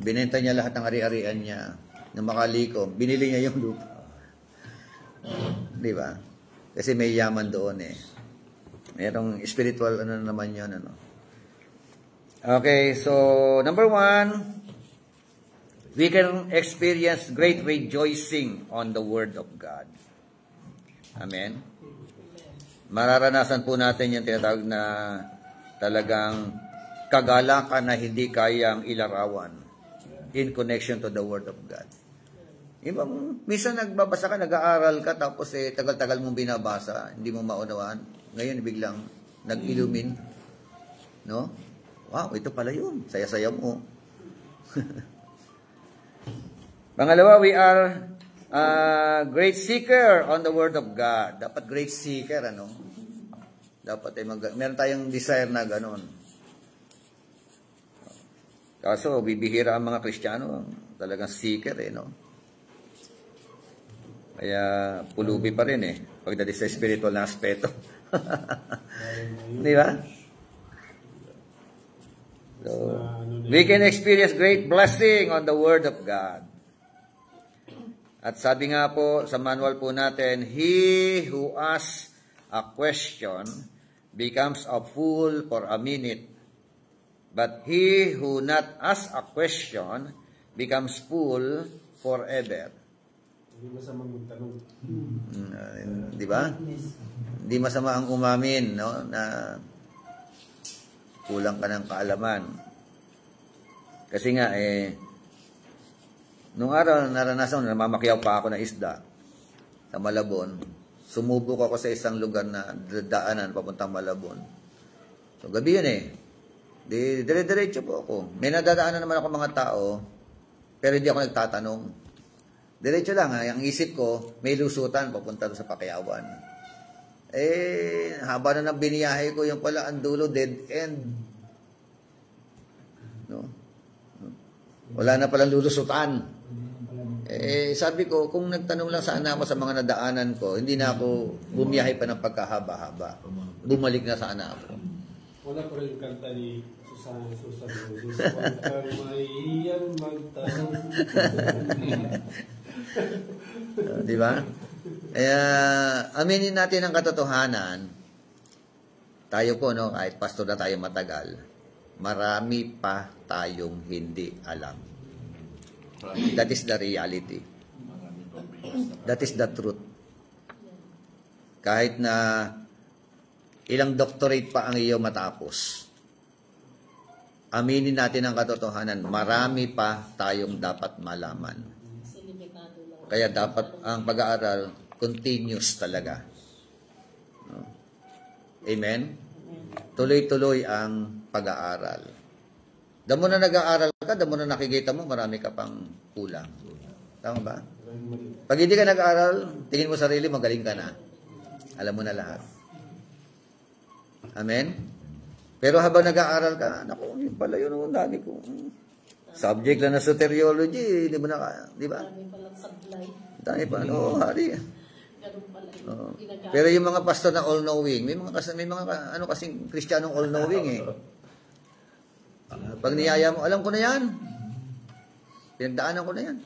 Binenta niya lahat ng ari-arian niya. Nung makalikom, binili niya yung lupa. Di ba? Kasi may yaman doon eh. Merong spiritual ano naman yun. Ano. Okay, so number 1, we can experience great rejoicing on the Word of God. Amen? Mararanasan po natin yung tinatawag na talagang kagalakan na hindi kayang ilarawan in connection to the Word of God. Ibang, minsan nagbabasa ka, nag-aaral ka, tapos tagal-tagal mong binabasa, hindi mo maunawaan. Ngayon, biglang nag-illumine. No? Wow, ito pala yun. Saya-saya mo. Pangalawa, we are great seeker on the Word of God. Dapat great seeker, ano? Dapat meron tayong desire na gano'n. Kaso, bibihira ang mga Kristiyano, talagang seeker, no? Kaya, pulubi pa rin, pagdating sa spiritual na aspeto. Di ba? So, we can experience great blessing on the Word of God. At sabi nga po sa manual po natin, he who asks a question becomes a fool for a minute, but he who not asks a question becomes fool forever. Hindi masamang magtanong. Di ba? Hindi masama ang umamin, no? Na kulang ka ng kaalaman. Kasi nga, nung araw, naranasan, namamakyaw pa ako ng isda sa Malabon. Sumubok ako sa isang lugar na daanan papuntang Malabon. So, gabi yun dire-diretso po ako. May nadadaanan naman ako mga tao, pero hindi ako nagtatanong. Diretso lang, ang isip ko, may lusutan papunta sa Pakyawan. Haba na ng biniyahe ko, yung pala, ang dulo, dead end. No? Wala na palang lulusutan. Sabi ko, kung nagtanong lang sana ako sa mga nadaanan ko, hindi na ako bumiyahe pa ng pagkahaba-haba. Bumalik na sana ako. Wala pa rin kanta ni Susana Susan Roses. Huwag kang mahihiyang magtanong. Di ba? Aminin natin ang katotohanan. Tayo po, no, kahit pastor na tayo matagal, marami pa tayong hindi alam. That is the reality. That is the truth. Kahit na ilang doctorate pa ang iyo matapos, aminin natin ang katotohanan, marami pa tayong dapat malaman. Kaya dapat ang pag-aaral continuous talaga. No? Amen? Tuloy-tuloy ang pag-aaral. Damo na nag-aaral ka, damo na nakikita mo, marami ka pang kulang. Tama ba? Pag hindi ka nag-aaral, tingin mo sarili, magaling ka na. Alam mo na lahat. Amen? Pero habang nag-aaral ka, naku, yun pala yun, dami ko. Subject lang na soteriology, di ba na, di ba? Dami palang sablay. Dami pa, no, hari. Ganun pala. Pero yung mga pastor na all-knowing, may mga ano kasing Kristiyanong all-knowing Pag niyaya mo, alam ko na yan. Pinagdaanan ko na yan.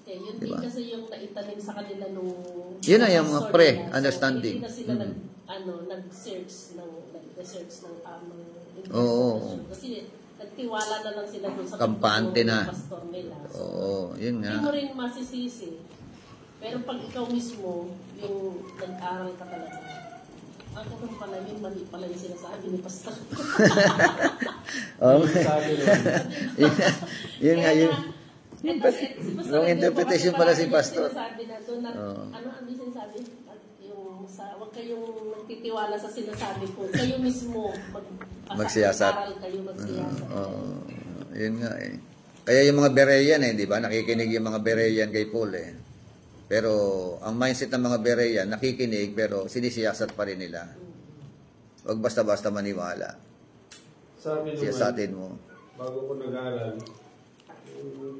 Yun diba? Din kasi yung naitanim sa kanila nung... Yun na yung mga pre-understanding. So, hindi na sila nag-search ng tamang information. Oo. Kasi nagtiwala na lang sila dun sa kampante na pastor nila. So, oo, yun nga. Hindi mo rin masisisi. Pero pag ikaw mismo, yung nag-aral ka talaga, ako kung pala yun, mali pala yung sinasabi ni pastor. Yun nga, yun. Yung interpretation pala si pastor. Sinasabi na doon na, ano ang sinasabi? Huwag kayong nagtitiwala sa sinasabi ko. Kayo mismo magsiyasat. Kayo magsiyasat. Yun nga Kaya yung mga Berean di ba? Nakikinig yung mga Berean kay Paul Pero ang mindset ng mga Berean, nakikinig pero sinisiyasat pa rin nila. Huwag basta-basta maniwala. Sabi naman, siyasatin mo. Bago ko nag-aaral,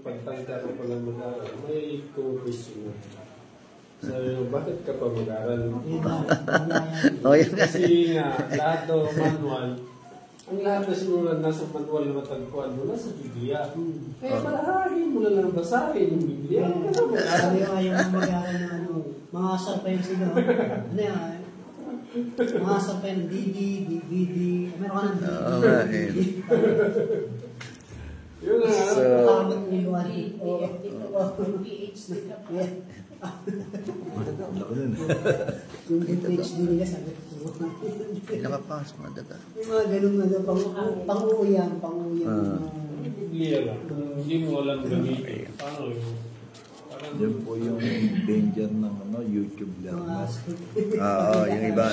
pagtangka ko pala mag-aaral, may co-question. Sabi mo, bakit ka pa mag-aral? Oh, yun nga. Kasi nga, lahat daw manual, ang lahat na sinulat nasa manual na matagpuan mo, nasa Biblia. Kaya malahahin mo na lang basahin yung Biblia. Sabi ko ayaw mo mag-aaral ng ano, mga asar pa yung siguro. Ano yan? Mga asar pa yung DVD. Meron ka ng Oo nga, eh. Yun nga. So, Kakamot ni Luan. PhD ka pa. Wala ko nun. Yung PhD nila sabi ko. nakapas, madaga. Yung mga ganun na pang-uuyang. Yung Biblia lang. Kung hindi mo alam gamitin, paano yun? Parang Yan po yung danger ng YouTube learners. Oo, yung iba,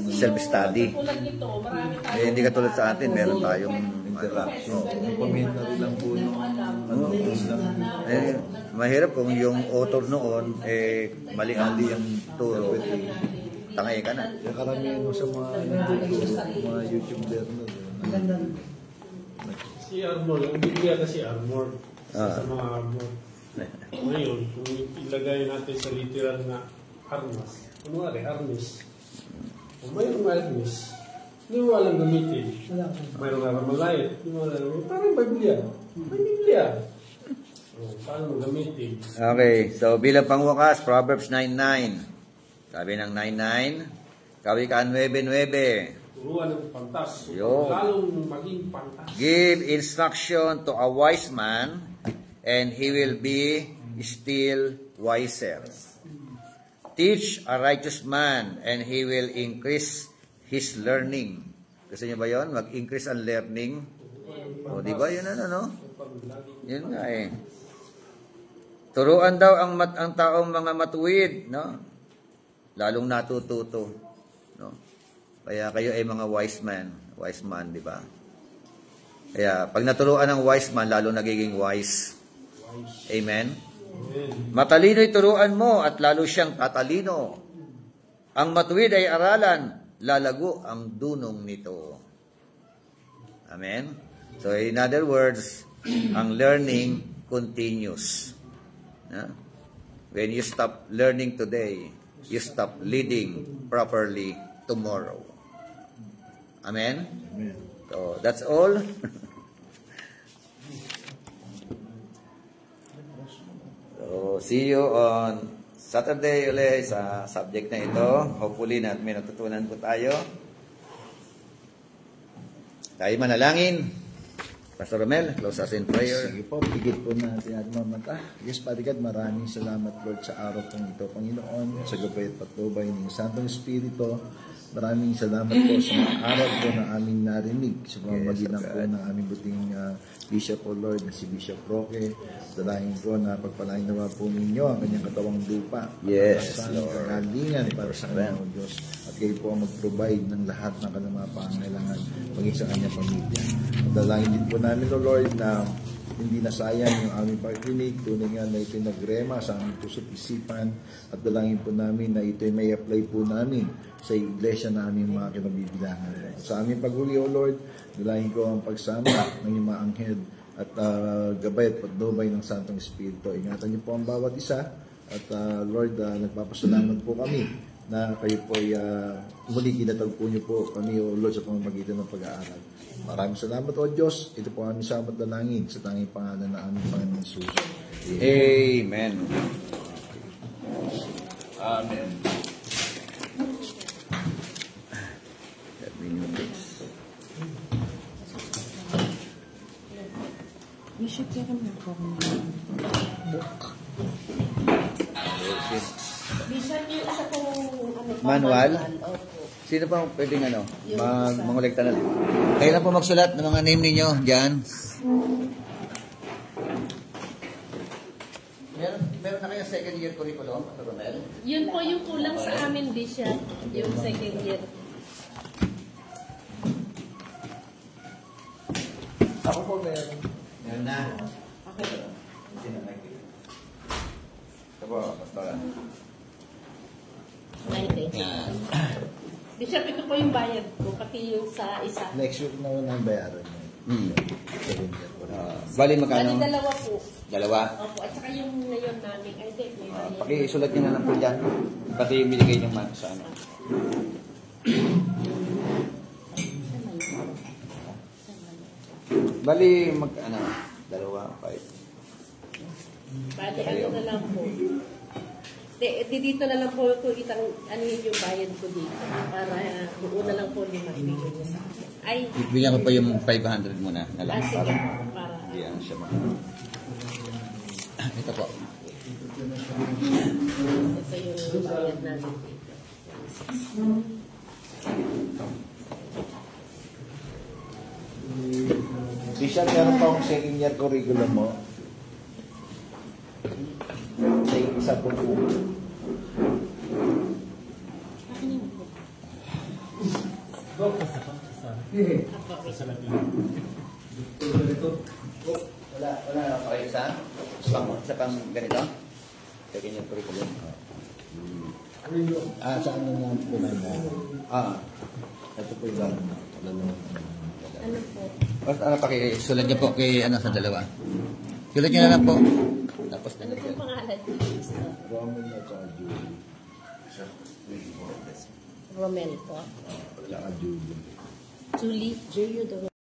self-study. Tulad nito, marami tayo. Eh, hindi katulad sa atin, meron tayong Interaction. Yung commentary lang po yung eh, mahirap kung yung author noon, eh, mali ang turo. Tangay ka na. Kaya karamihan mo sa mga YouTube learners. si Armor, yung Biblia kasi Armor. Sa mga Armor. Ngayon, kung ilagay natin sa literal na armas, kunwari, armis. Kung mayroong armis, hindi mo alam gamitin. Mayroong armalite, hindi mo alam gamitin. Parang Biblia. May Biblia. Paano mo gamitin? Okay, so bilang pangwakas, Proverbs 9:9. Sabi ng 9:9, Kawikaan 9:9. Turuan ng pantas. Yo. Lalong maging pantas. Give instruction to a wise man, and he will be still wiser. Teach a righteous man, and he will increase his learning. Gusto niyo ba yun? Mag-increase ang learning. O, di ba? Yun ano? Yun nga eh. Turuan daw ang taong mga matuwid, no? Lalong natututo, no? Kaya kayo ay mga wise man, di ba? Kaya pag naturuan ng wise man, lalo nagiging wise. Amen? Matalino'y turuan mo at lalo siyang tatalino. Ang matuwid ay aralan, lalago ang dunong nito. Amen? So in other words, ang learning continues. When you stop learning today, you stop leading properly tomorrow. Amen? Amen. So that's all. So see you on Saturday ulit sa subject na ito. Hopefully may natutunan po tayo. Tayo manalangin. Pastor Romel, close us in prayer. Sige po, pigit po natin at mamata. Yes, Father God, maraming salamat Lord sa araw pong ito, Panginoon, sa gabay at patnubay ng Santong Espiritu. Maraming salamat po sa mga aral po na aming narinig sa pamamagitan po ng aming buting Bishop o Lord na si Bishop Roque. Dalahin ko na pagpalain nawa po ninyo ang kanyang katawang lupa. Yes, sa Lord. kagalingan para sa kanyang Diyos. At kayo po ang mag-provide ng lahat ng kanyang mga pangangailangan maging sa kanyang pamilya. At dalahin din po namin, O Lord, na hindi nasayang yung aming pagkinig, tunay nga na ito'y nagrema sa aming puso't isipan, at dalangin po namin na ito'y may apply po namin sa iglesia na aming mga kinabibilangan. Sa aming paghuli, O Lord, dalangin ko ang pagsama ng iyong mga anghel at gabay at patnubay ng Santong Espiritu. Ingatan niyo po ang bawat isa, at Lord, nagpapasalamat po kami na kayo po ay muli kinatagpo niyo po kami, O Lord, sa pamamagitan ng pag-aaral. Maraming salamat, O Diyos. Ito po aming salamat na langin sa tanging pangalan na aming Panginoon Jesus. Amen. Amen. Let me know this. Bishop, kaya kami ako book. Bishop, yung isa pong Manual? Opo. Sino pa pwedeng mangolekta na? Kayo na po magsulat ng mga name ninyo dyan. Meron na kayo second year curriculum, Pastor Romel? Yun po yung kulang sa amin, Bishop. Yung second year. Ako po meron. Meron na. Okay. Ito po, Pastor. Yan. Bishop, ito po yung bayad ko, pati yung sa isa. Next week na ang bayaran niyo. Second year po. Bali magkano? Bali, dalawa po. Dalawa. Opo, at saka yung ngayon namin, ay, hindi, may bayad. Pakisulat nyo na lang po dyan. Pati yung binigay nyo sa ano. Bali, dalawa, 5. Bali, ano na lang po. Dito na lang po ito itang anuhin yung bayad ko dito. Para doon na lang po lima ibigay niyo sa akin. Ay, Bigyan ko pa yung 500 muna na lang. sige po, para. Hindi ano siya Ito po. Ito yung bayad natin dito. Bishop, meron pa akong second year curriculum mo. Sa isa po po. Wala na kayo isa pang ganito? Second year curriculum. Saan na lang po na mo? Ito po yung Ano po? Basta pakisulat niyo po kay sa dalawa. Sulat niyo na lang po. Tapos na Ano lang. pong pangalan? Roman at saka Julie. Romel po. Saka Julie. Julie.